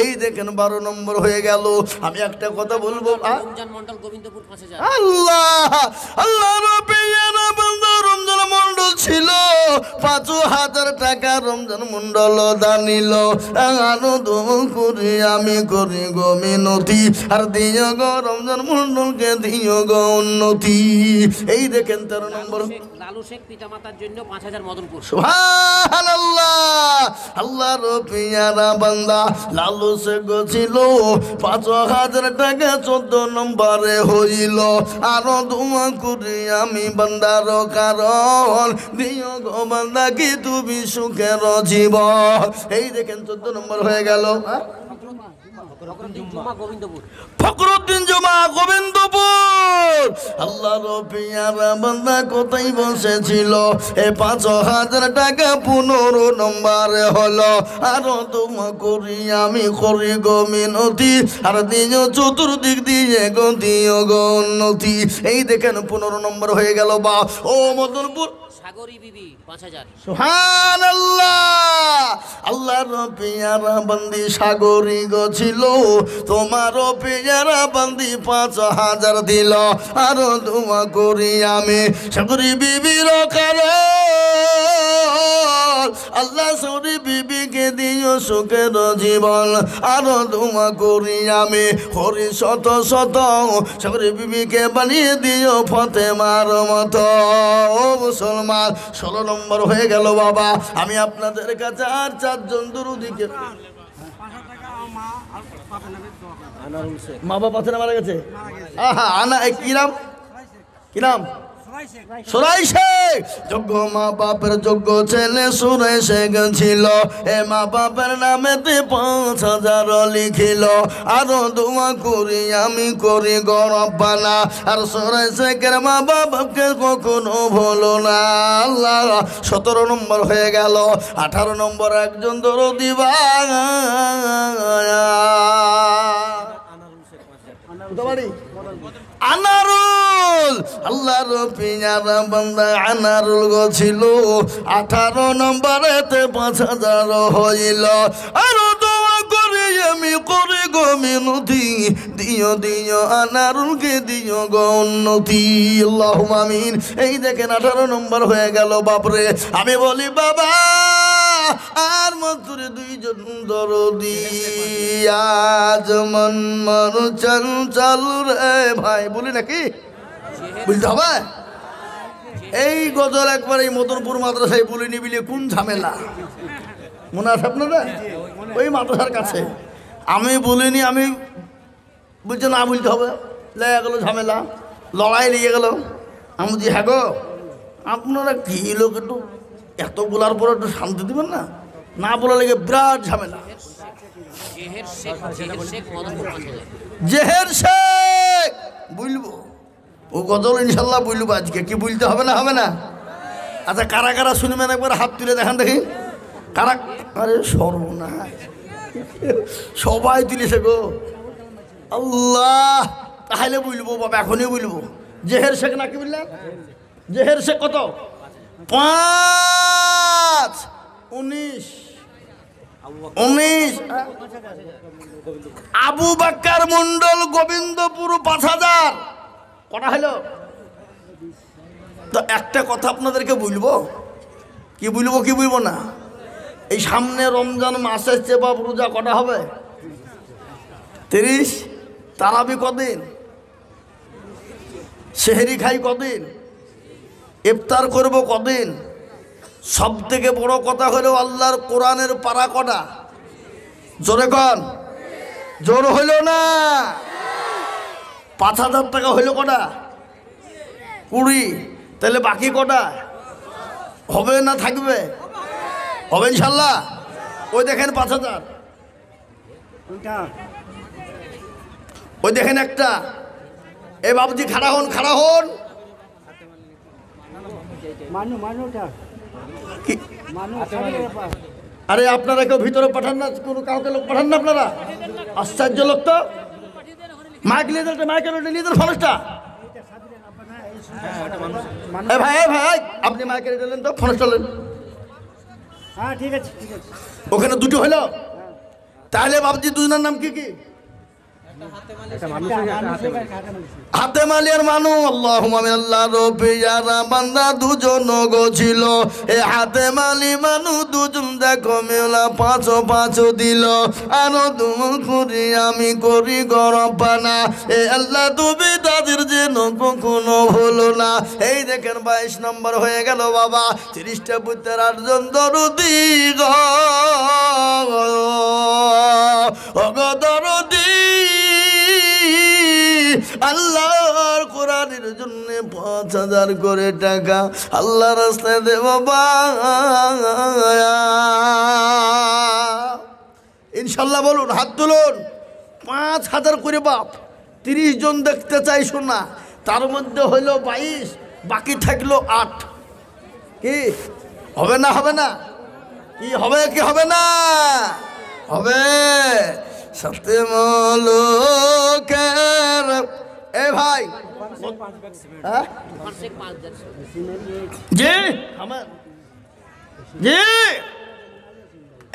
[SPEAKER 1] এই দেখেন 12 নম্বর হয়ে গেল। আমি একটা কথা বলবো,
[SPEAKER 2] রমজান মন্ডল গোবিন্দপুর 5,000।
[SPEAKER 1] আল্লাহ আল্লাহ রমজান মন্ডল ছিল 5,000 টাকা রমজান মন্ডল দানিল আনন্দ করি আমি করি গো মিনতি আর দিও গো রমজান মন্ডলকে দিও গো উন্নতি। এই দেখেন 13 নম্বর
[SPEAKER 2] লালু শেখ পিতামাতার জন্য 5,000 মদনপুর।
[SPEAKER 1] সুবহানাল্লাহ। আল্লাহর পিয়ারা বান্দা লালু শেখ ছিল 5,000 টাকা 14 নম্বরে হইল আরো দোয়া করি আমি বান্দার কারণ দিও গো বান্দা কি তুমি সুখের জীবন। এই দেখেন 14 নম্বর হয়ে গেল। ফখরুদ্দিন জুমা গোবিন্দপুর। আল্লাহর পিয়ারা বান্দা কোথায় বসেছিল এ 5,000 টাকা 15 নম্বরে হলো আরো দোয়া করি আমি করি গো মিনতি আর দিও চতুর্দিক দিয়ে গো দিও গো উন্নতি। এই দেখেন 15 নম্বর হয়ে গেল। বা ও মদনপুর
[SPEAKER 2] সাগরী বিবি 5,000।
[SPEAKER 1] সুবহানাল্লাহ। আল্লাহর পিয়ারা বান্দি সাগরী গো ছিল তোমারও পিয়ারা বান্দি 5,000 দিল আরো দোয়া করি আমি সাগরী বিবির কারণ আল্লাহ সাগরী বিবিকে দিও সুখের জীবন আরো দোয়া করি আমি হরি শত শত সাগরী বিবিকে বানিয়ে দিও ফতেমার মতো। ও মুসলমান 16 নম্বর হয়ে গেল। বাবা আমি আপনাদের কাছে আর 4 জন দুরুদিকে মা বাবা মারা গেছে। আহা আনা কি নাম কি নাম? সুরাই শেখ। যোগ্য মা বাপের যোগ্য ছেলে সুরাই শেখ ছিল এ মা বাপের নামেতে 5,000 লিখিল আরো দোয়া করি আমি করি গরব্বানা আর সুরাই শেখের মা বাবাকে কখনো ভুলো না আল্লাহ। 17 নম্বর হয়ে গেল। 18 নম্বর একজন দরদি আনারুল। আল্লাহর পিয়ারা বান্দা আনারুল গো ছিল 18 নম্বরেতে 5,000 হইল আরো দোয়া করি আমি করি গো মিনতি দিও দিও আনারুলকে দিও গো উন্নতি আল্লাহুম্মা আমিন। এই দেখেন 18 নম্বর হয়ে গেল। বাপরে আমি বলি বাবা আর মাত্র 2 জন দরদি আজ মন মন চঞ্চল রে ভাই বলি নাকি বুঝতে হবে। এই গজল একবার এই মদনপুর মাদ্রাসায় বলে নিবিলে কোন ঝামেলা মনে আছে আপনাদের ওই মাদ্রাসার কাছে আমি বলিনি আমি বলছি না বলতে হবে লেগে গেল ঝামেলা লড়াই লেগে গেল। আমি বলছি হ্যাঁ গো আপনারা কি লোক একটু এত বলার পর একটু শান্তি দিবেন না না বলা লেগে বিরাট ঝামেলা। জেহের শেখ বুঝবো ও গজল ইনশাল্লাহ বুঝলবো আজকে কি বলতে হবে না হবে না। আচ্ছা কারা কারা শুনবেন একবার হাত তুলে দেখান দেখি কারা। আরে সর্বনাশ সবাই তুলেছে গো আল্লাহ তাহলে বুঝলবো বাবা এখনই বুঝলবো। জেহের শেখ না কি বললেন? জেহের শেখ কত? 5 19 19 আবু বাক্কার মন্ডল গোবিন্দপুর 5,000 কটা হলো? তো একটা কথা আপনাদেরকে বলবো কি বলবো কি বলবো না। এই সামনে রমজান মাস আসছে বাপ রোজা কটা হবে? 30। তারাবি কদিন? সেহরি খাই কদিন? ইফতার করব কদিন? সব থেকে বড় কথা হলো আল্লাহর কোরআনের পারা কটা? জোরে কন জোর হইল না। 5,000 টাকা হইল কটা? 20। তাহলে বাকি কটা হবে না থাকবে? হবে ইনশাল্লাহ। ওই দেখেন 5,000 ওই দেখেন একটা। এ বাবুজি খাড়া হন খাড়া হন। আরে আপনারা কেউ ভিতরে পাঠান না কোনো কাউকে লোক পাঠান না আপনারা? আশ্চর্য লোক তো। মাইক নিয়ে মাইকের নিয়ে ফরেস্টটা ভাই ভাই আপনি মাইকের নিলেন তো ফরেস্টটা নেন।
[SPEAKER 3] হ্যাঁ ঠিক আছে ঠিক আছে।
[SPEAKER 1] ওখানে দুটো হলো তাহলে বাবুজি দুজনের নাম কি কি? হাতে মালিয়ার মানু আল্লাহুম্মা মিন আল্লাহ রব্বি যারা বান্দা দুজন গো ছিল এ হাতে মালি মানু দুজন দেখো মেলা পাঁচ দিল আরো দুম করি আমি করি গরবানা এ আল্লাহ তুমি তাদের যেন কখনো ভুলো না। এই দেখেন 22 নম্বর হয়ে গেল বাবা। 30টা পুত্রের 8 জন দরদি গো দরদি আল্লাহর কোরআনের জন্য 5000 করে টাকা আল্লাহ রাস্তায় দে বাবা। ইনশাল্লাহ বলুন, হাত তুলুন। 5000 করে বাপ। 30 জন দেখতে চাইছো না, তার মধ্যে হইল 22, বাকি থাকলো 8। কি হবে না? হবে না? কি হবে? কি হবে না? হবে। সত্যি মলোকের এ ভাই হ্যাঁ জি জি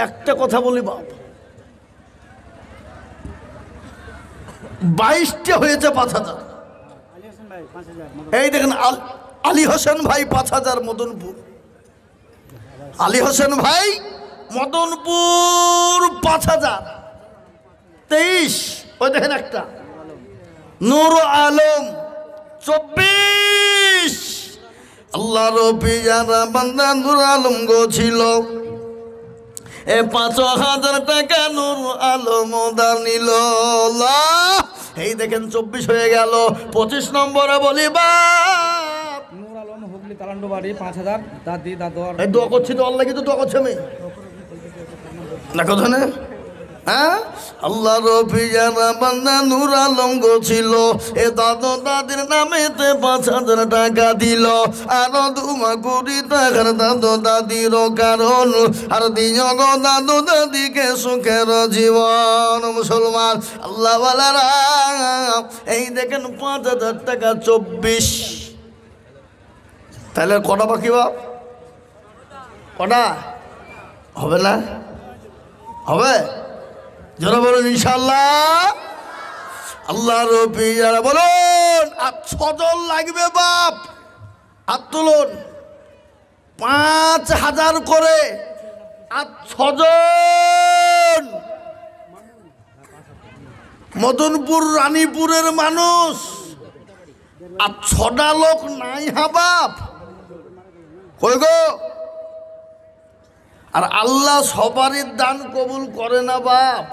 [SPEAKER 1] একটা কথা বলি বাপ, 22টা হয়েছে 5000। এই দেখেন আলী হোসেন ভাই 5000 মদনপুর। আলী হোসেন ভাই মদনপুর 5000। 23 ওই দেখেন একটা নূর আলম 24। আল্লাহ রবি যারা বান্দা নূর আলম গো ছিল এ 5000 টাকা নূর আলম দান নিল। এই দেখেন 24 হয়ে গেল। 25 নম্বরে বলি বাপ
[SPEAKER 4] নূর আলম হুগলি তালান্ডু বাড়ি 5000 দাদি দাদু
[SPEAKER 1] এই দোয়া করছি তো আল্লাহ কিন্তু দোয়া করছে আমি না কথা না। হ্যাঁ আল্লাহ রবি যারা বান্দা নূর আলম গো ছিল এ দাদু দাদির নামেতে 5000 টাকা দিল আরো দুমা কোটি টাকার দাদু দাদির কারণ আর দিও গো দাদু দাদিকে সুখের জীবন। মুসলমান আল্লাহ ওয়ালারা এই দেখেন 5000 টাকা 24। তাহলে কটা বাকি বাপ? কটা হবে না? হবে? যারা বলুন ইনশাল্লাহ। আল্লাহ রবি যারা বলুন 6 জন লাগবে বাপ। হাত তুলুন। 5000 করে 6 জন। মদনপুর রানীপুরের মানুষ 6টা লোক নাই হা বাপ কই গো। আর আল্লাহ সবারই দান কবুল করে না বাপ।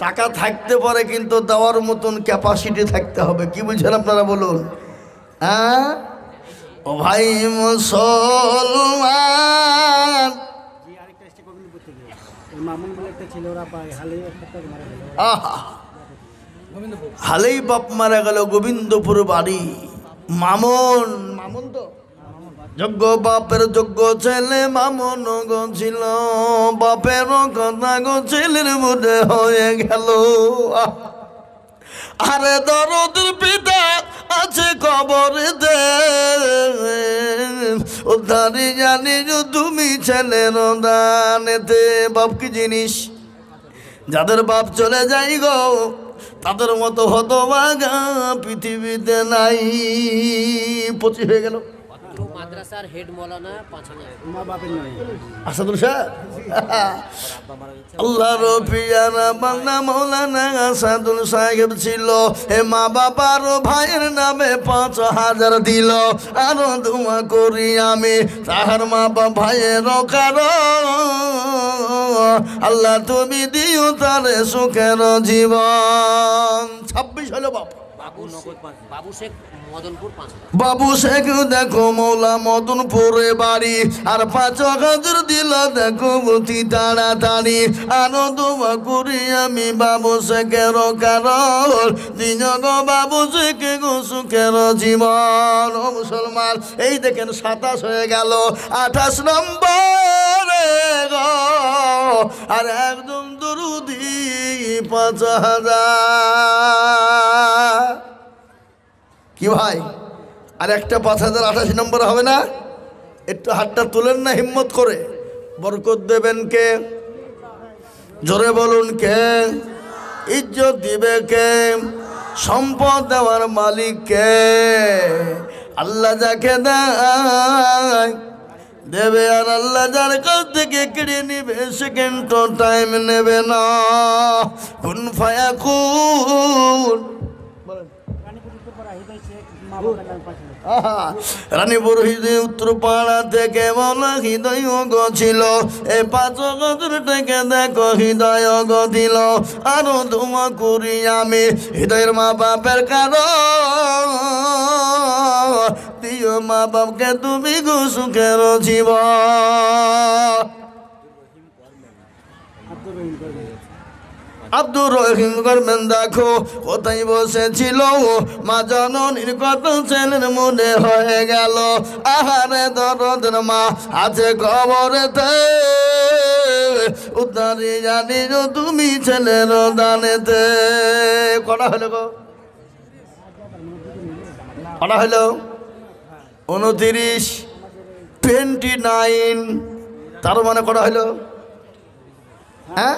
[SPEAKER 1] টাকা থাকতে পারে কিন্তু দেওয়ার মতন ক্যাপাসিটি থাকতে হবে। কি বুঝছেন আপনারা বলুন? হ্যাঁ ও ভাই মুসলমান হালেই বাপ মারা গেল গোবিন্দপুর বাড়ি। মামুন মামুন তো যোগ্য বাপের যোগ্য ছেলে মামুন গো ছিল। বাপের কথা গো ছেলের মধ্যে হয়ে গেল। আরে দরদের পিতা আছে কবরেতে উদ্ধারি জানি তুমি ছেলের দানেতে। বাপ কি জিনিস? যাদের বাপ চলে যাই গো তাদের মতো হতভাগা পৃথিবীতে নাই। 25 হয়ে গেল।
[SPEAKER 2] মাদ্রাসার হেড মৌলানা 5000।
[SPEAKER 1] আসাদুল শাহ আল্লাহ রফিয়ানা বাংলা মৌলানা আসাদুল সাহেব ছিল। হে মা বাবার ভাইয়ের নামে 5000 দিল। আরো দোয়া করি আমি তাহার মা বাবা ভাইয়ের কারণ আল্লাহ তুমি দিও তারে সুখের জীবন। 26 হলো বাবা।
[SPEAKER 2] বাবু শেখ মদনপুর 5000।
[SPEAKER 1] বাবু শেখ দেখো মৌলা মদনপুরে বাড়ি আর 5000 দিল দেখো অতি তাড়াতাড়ি। আনন্দ করি আমি বাবু শেখের কারণ দিন গো বাবু শেখ গো সুখের জীবন। ও মুসলমান এই দেখেন 27 হয়ে গেল। 28 নম্বরে গো আর একদম দরুদি 5000। কি ভাই আর একটা 5028 নম্বর হবে না? একটু হাতটা তুলেন না হিম্মত করে। বরকত দেবেন কে? জোরে বলুন কে? ইজ্জত দিবে কে? সম্পদ দেওয়ার মালিক কে? আল্লাহ যাকে দেয় দেবে, আর আল্লাহ যার কাছ থেকে কেড়ে নিবে সেকেন্ড তো টাইম নেবে না। কুন ফায়াকুন। রানীপুর হৃদয় উত্তরপাড়া থেকে বলা হৃদয় গছিল, এ 5 গজর থেকে দেখো হৃদয় গদিল। আরো ধোঁয়া করি আমি হৃদয়ের মা বাপের কারণ, দিও মা বাপকে তুমি গো সুখের জীবন। আব্দুর রহিম করবেন দেখো কোথায় বসেছিল, মা জননীর কত ছেলের মনে হয়ে গেল। আহারে দরদের মা আছে কবরেতে, উদ্ধারি জানি তুমি ছেলের দানেতে। কটা হলো গো? কটা হলো? 29, 29। তার মানে কটা হলো? হ্যাঁ,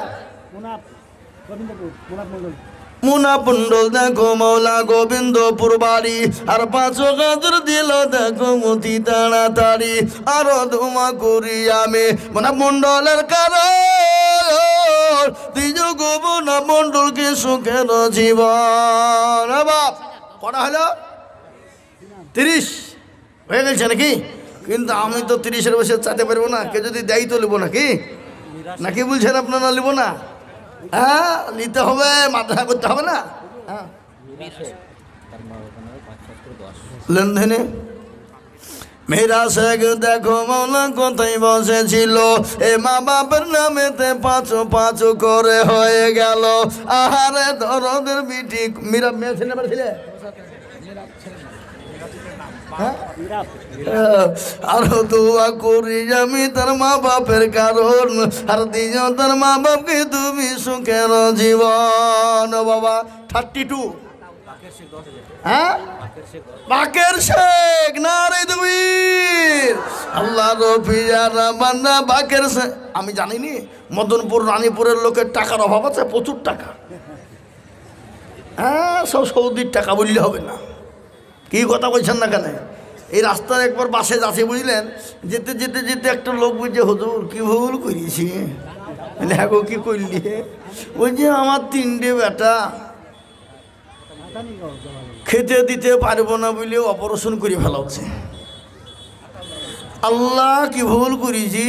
[SPEAKER 1] মুনা মন্ডল দেখো মৌলা গোবিন্দপুর বাড়ি, আর 5 গজর দিল দেখো মতি তাড়াতাড়ি। আরো ধোঁয়া করি আমি মুনা মন্ডলের কারণ, দিজ গো মুনা মন্ডলকে সুখের জীবন। বাপ কটা হলো? 30 হয়ে গেছে নাকি? কিন্তু আমি তো 30-এর বসে চাতে পারবো না, কে যদি দেয় তো নেবো নাকি? নাকি বলছেন আপনারা নেবো না? হ্যাঁ নিতে হবে, মাথা করতে হবে না। হ্যাঁ লেনদেনে মেয়েরা শেখ দেখো মৌলা কোথায় বসেছিল, এ মা বাপের নামেতে 5 করে হয়ে গেল। আহারে দরদের বিটি মীরা মেয়ে ছেলে ছিলে। আরো দোয়া করি আমি তার মা বাপের কারণ, আর দিও তার মা বাপকে তুমি সুখের জীবন। বাবা 32। হ্যাঁ বাকের শেখ নারে তুমি আল্লাহ রফিয়ারা বান্দা বাকের শেখ। আমি জানিনি মদনপুর রানীপুরের লোকের টাকার অভাব আছে, প্রচুর টাকা। হ্যাঁ সব সৌদির টাকা বললে হবে না। কি কথা বলছেন না কেন? এই রাস্তার একবার বাসে যাচ্ছে বুঝলেন, যেতে যেতে যেতে একটা লোক বুঝছে হুজুর কি ভুল করেছি। হ্যাঁ গো কি করলি? ওই যে আমার 3টে বেটা খেতে দিতে পারবো না বলে অপারেশন করে ফেলাচ্ছে। আল্লাহ কি ভুল করেছি,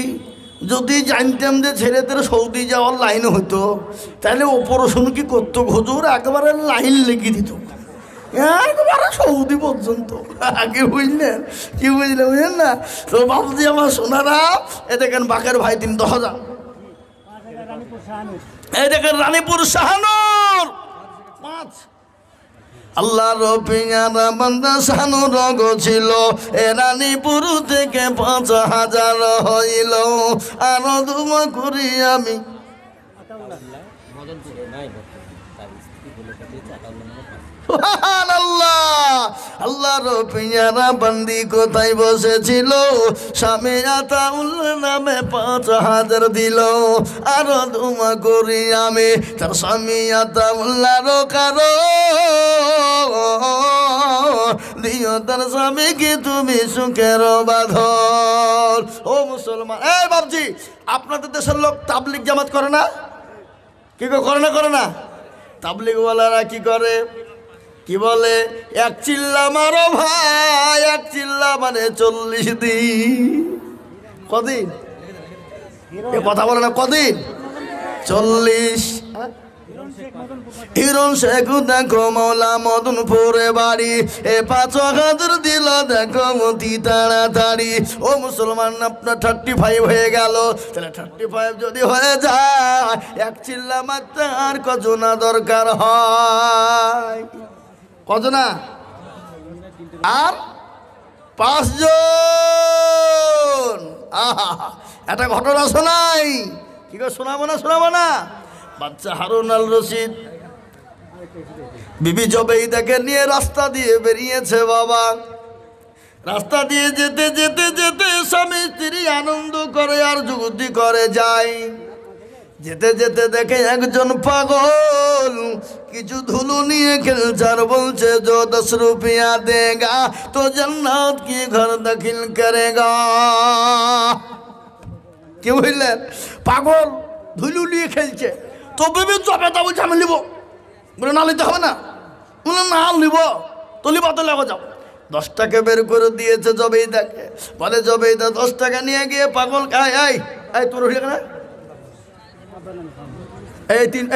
[SPEAKER 1] যদি জানতাম যে ছেলেদের সৌদি যাওয়ার লাইন হতো তাহলে অপারেশন কি করতো হুজুর, একেবারে লাইন লেগে দিত একবারে সৌদি পর্যন্ত। আগে বুঝলেন কি বুঝলেন? বুঝলেন না তো বাবুজি আমার সোনারা। এ দেখেন বাকের ভাই 10,000। এই দেখেন রানীপুর শাহানুর 5। আল্লাহ রফিয়ারা বান্দা শাহানুর গো ছিল, এ রানীপুর থেকে 5,000 হইল। আরো দোয়া করি আমি আল্লাহ রফিয়ারা বান্দি কোথায় বসেছিল, স্বামী আতাউল্লাহ নামে 5,000 দিল। আরো দোয়া করি আমি তার স্বামী আতাউল্লাহর কারো, দিও তার স্বামীকে তুমি সুখের বাঁধন। ও মুসলমান, এই বাবজি আপনাদের দেশের লোক তাবলিগ জামাত করে না? কি করে না? করে না? তাবলিগওয়ালারা কি করে? কি বলে? 1 চিল্লা মারো ভাই, 1 চিল্লা মানে 40 দিন। কদিন? এ কথা বলে না কদিন? 40। হিরণ শেখ দেখো মৌলা মদনপুরে বাড়ি, এ 5,000 দিল দেখো মতি তাড়াতাড়ি। ও মুসলমান আপনার 35 হয়ে গেল, তাহলে 35 যদি হয়ে যায় 1 চিল্লা মারতে আর কজনা দরকার হয়? কজনা? আর 5 জন। একটা ঘটনা শোনাই। কি করে শোনাবো না? শোনাবো না? বাচ্চা হারুন আল রশিদ বিবি জবেইদাকে নিয়ে রাস্তা দিয়ে বেরিয়েছে বাবা। রাস্তা দিয়ে যেতে যেতে যেতে স্বামী স্ত্রী আনন্দ করে আর যুক্তি করে যায়। যেতে যেতে দেখে একজন পাগল কিছু ধুলো নিয়ে খেলছে আর বলছে जो 10 रुपया देगा तो जन्नत की घर दाखिल करेगा। কি বুঝলেন? পাগল ধুলো নিয়ে খেলছে, তো বেবি চপে তা বলছে আমি নিব। বলে না নিতে হবে না, বলে না নিব, তো লিবা তো লাগো যাও। 10 টাকা বের করে দিয়েছে জবেইদাকে, বলে জবেইদা 10 টাকা নিয়ে গিয়ে পাগল এই তোর হইল না,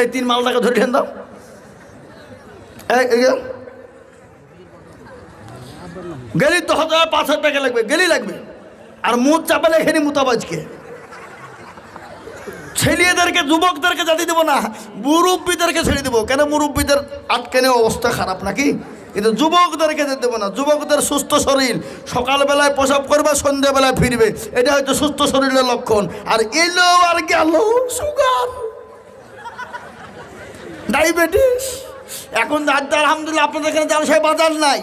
[SPEAKER 1] এই তিন মালটাকে ধরে ঠেন দাও, গেলি তো 5,000 টাকা লাগবে, গেলি লাগবে। আর মুখ চাপালে এখানে মুতাবাজকে ছেলেদেরকে যুবকদেরকে জাতি দেবো না, মুরব্বীদেরকে ছেড়ে দেবো। কেন? মুরব্বীদের আটকে নেওয়া অবস্থা খারাপ নাকি, কিন্তু যুবকদেরকে যেতে দেবো না। যুবকদের সুস্থ শরীর, সকালবেলায় প্রসাব করবে, সন্ধ্যাবেলায় ফিরবে, এটা হয়তো সুস্থ শরীরের লক্ষণ। আর এলো আর গেল সুগার, ডায়াবেটিস। এখন আলহামদুলিল্লাহ আপনাদের এখানে জালসায় বাজার নাই,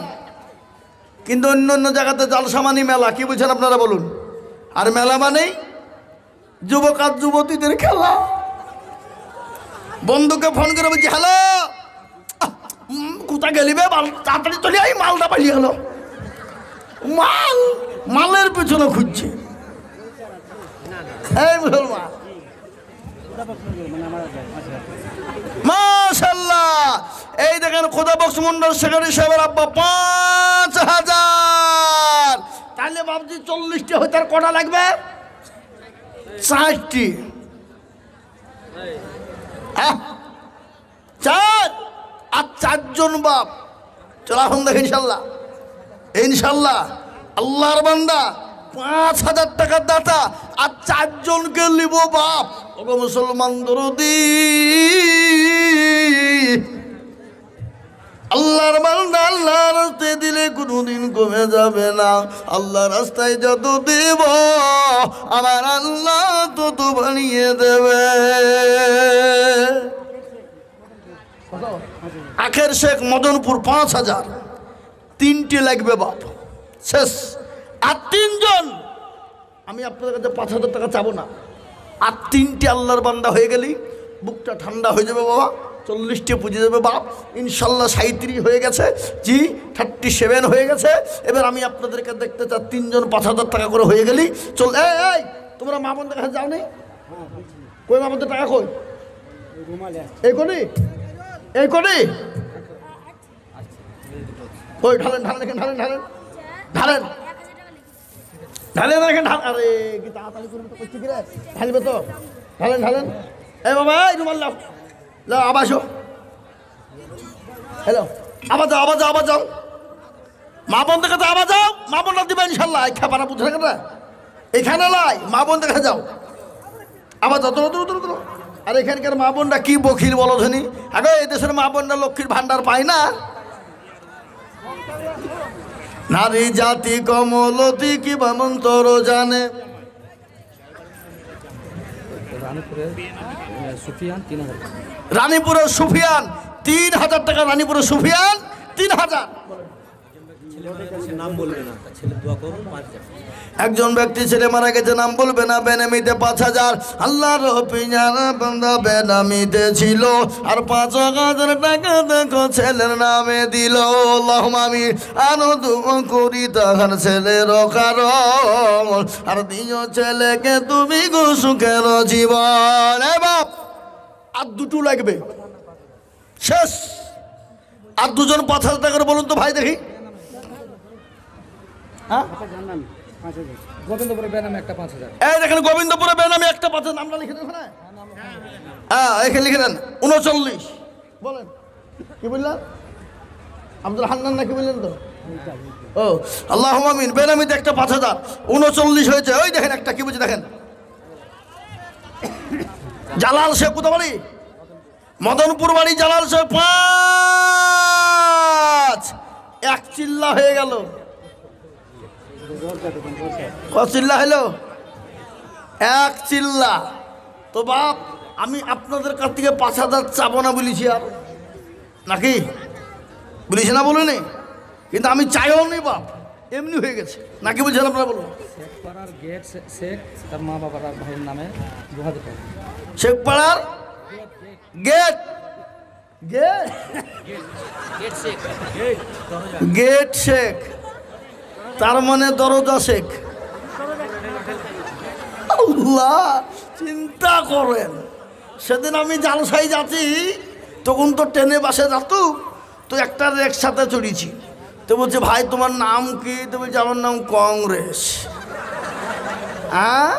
[SPEAKER 1] কিন্তু অন্য অন্য জায়গাতে জালসা মানি মেলা। কি বলছেন আপনারা বলুন? আর মেলা মানেই যুবক আর যুবতীদের খেলা। বন্ধুকে ফোন করে বলছি হ্যালো কোথায় গেলি বে, তাড়াতাড়ি চলে আই, মালটা পালিয়ে গেল। মালের পেছনে খুঁজছে। এই মুসলমান মাশাআল্লাহ, এই দেখেন খোদা বক্স মন্ডল সেক্রেটারি সাহেবের আব্বা 5,000। তাহলে ভাবছি 40টি হইতে আর কটা লাগবে? 4টি। চার আর 4 জন বাপ। চলো এখন দেখে ইনশাল্লাহ, ইনশাল্লাহ আল্লাহর বান্দা 5,000 টাকার দাতা আর 4 জনকে নিব বাপ। ওগো মুসলমান দরদি, আল্লাহর বান্দা আল্লাহর রাস্তায় দিলে কোনোদিন কমে যাবে না। আল্লাহর রাস্তায় যত দেব আমার আল্লাহ তত বানিয়ে দেবে। আখের শেখ মদনপুর 5,000, 3টি লাগবে বাপ, শেষ। আর 3 জন, আমি আপনাদের কাছে 5,000 টাকা চাবো না। আর 3টি আল্লাহর বান্দা হয়ে গেলি বুকটা ঠান্ডা হয়ে যাবে বাবা। 40টি পুজো দেবে বাপ, ইনশাল্লাহ 37 হয়ে গেছে, জি 37 হয়ে গেছে। এবার আমি আপনাদেরকে দেখতে চাই 3 জন 5,000 টাকা করে হয়ে গেলি। চল এই তোমরা মা বোনদের কাছে যাও নি? কই মা বোনদের টাকা কই? এই কোনি, এই কোনি, ওই ঢালেন ঢালেন এখানে, ঢালেন ঢালেন ঢালেন ঢালেন এখানে ঢাল। আরে কি তাড়াতাড়ি করবে তো, করছি কি রে, ঢালবে তো, ঢালেন ঢালেন। এই বাবা এই রুমাল লাও, লাও আবার আসো, হ্যালো আবার যাও, আবার যাও, আবার যাও, মা বোন দেখে আবার যাও। মা বোনরা দিবে ইনশাল্লাহ, খাবার বুঝে না এখানে লাই, মা বোন দেখে যাও, আবার যাও, তোর তোর তোর তোর। আর এখানকার মা বোনরা কি বখিল বলো ধনী। আগে এই দেশের মা বোনরা লক্ষ্মীর ভান্ডার পায় না। নারী জাতি কমলতি কি বামন্তর জানে। রানীপুরের সুফিয়ান 3,000 টাকা। রানীপুরের সুফিয়ান 3,000। একজন ব্যক্তি ছেলে মারা গেছে, নাম বলবে না, বেনামিতে 5,000। আল্লাহর পিয়ারা বান্দা বেনামিতে ছিল আর 5,000 টাকা দেখো ছেলের নামে দিল। আল্লাহুম্মা আমিন। আনো দোয়া করি তাহার ছেলের কারণ, আর দিও ছেলেকে তুমি গো সুখের জীবন। এ বাপ আর 2টো লাগবে, শেষ। আর 2 জন 5,000 টাকা করে বলুন তো ভাই দেখি। হ্যাঁ
[SPEAKER 4] গোবিন্দপুরে বেনামে একটা 5,000।
[SPEAKER 1] এই দেখেন গোবিন্দপুরে বেনামে একটা 5,000 নামটা লিখে দেন। হ্যাঁ এখানে লিখে দেন 39। বলেন কি বললেন? আব্দুল হান্নান নাকি বললেন তো? ও আল্লাহুম্মা আমিন। বেনামিতে একটা 5,000, 39 হয়েছে। ওই দেখেন একটা কি বলছে দেখেন, জালাল শেখ কোথা বাড়ি? মদনপুর বাড়ি। জালাল শেখ 5, 1 চিল্লা হয়ে গেল। চিল্লা হলো 1 চিল্লা। তো বাপ আমি আপনাদের কাছ থেকে 5,000 চাবো না বলেছি, আর নাকি বলেছি না বলুন, কিন্তু আমি চাইও নি বাপ, এমনি হয়ে গেছে নাকি বলছেন আপনারা বলুন?
[SPEAKER 4] শেখ পাড়ার গেট শেখ তার মা বাবার ভাইয়ের নামে 2,000 টাকা।
[SPEAKER 1] শেখপাড়ার gate gate
[SPEAKER 2] gate Sheikh
[SPEAKER 1] gate Sheikh, তার মানে দরজা শেখ। আল্লাহ, চিন্তা করেন, সেদিন আমি জালসাই যাচ্ছি, তখন তো ট্রেনে বাসে যাত, তো একটা রিক্সাতে চড়িছি। তো বলছে, ভাই তোমার নাম কি? তো বলছে, আমার নাম কংগ্রেস। হ্যাঁ,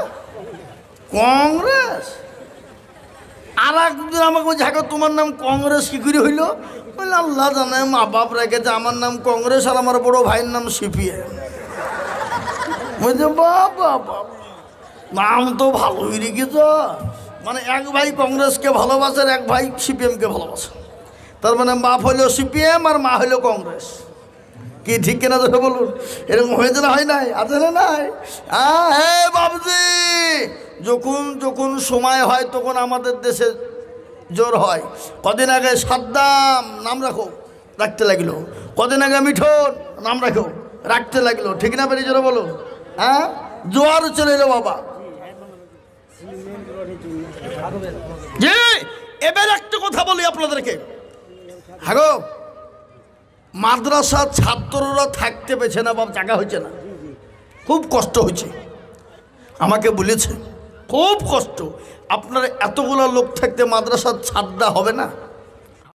[SPEAKER 1] কংগ্রেস। আর একদিন আমাকে বলছে, হ্যাঁ তোমার নাম কংগ্রেস কি করে হইল? বললে, আল্লাহ জানে, মা বাপ রেখেছে আমার নাম কংগ্রেস, আর আমার বড় ভাইয়ের নাম সিপিএম। বলছে, বাবা বাবা, নাম তো ভালোই রেখেছ। মানে এক ভাই কংগ্রেসকে ভালোবাসে, এক ভাই সিপিএমকে ভালোবাসে। তার মানে বাপ হইলো সিপিএম আর মা হইলো কংগ্রেস। কি ঠিক কিনা ধরে বলুন? এরকম হয়েছে না, হয় নাই? আছে না নাই? হ্যাঁ বাবুজি, যখন যখন সময় হয় তখন আমাদের দেশে জোর হয়। কদিন আগে সাদ্দাম নাম রাখতে লাগলো, কদিন আগে মিঠুন নাম রাখতে লাগলো, ঠিক না? বেরিয়ে জোরে বলুন। হ্যাঁ, জোয়ার চলে এলো বাবা। জি, এবার একটা কথা বলি আপনাদেরকে। হ্যাঁ গো, মাদ্রাসার ছাত্ররা থাকতে পেছে না বাবা, জায়গা হয়েছে না, খুব কষ্ট হয়েছে। আমাকে বলেছে খুব কষ্ট। আপনার এতগুলো লোক থাকতে মাদ্রাসার ছাদটা হবে না?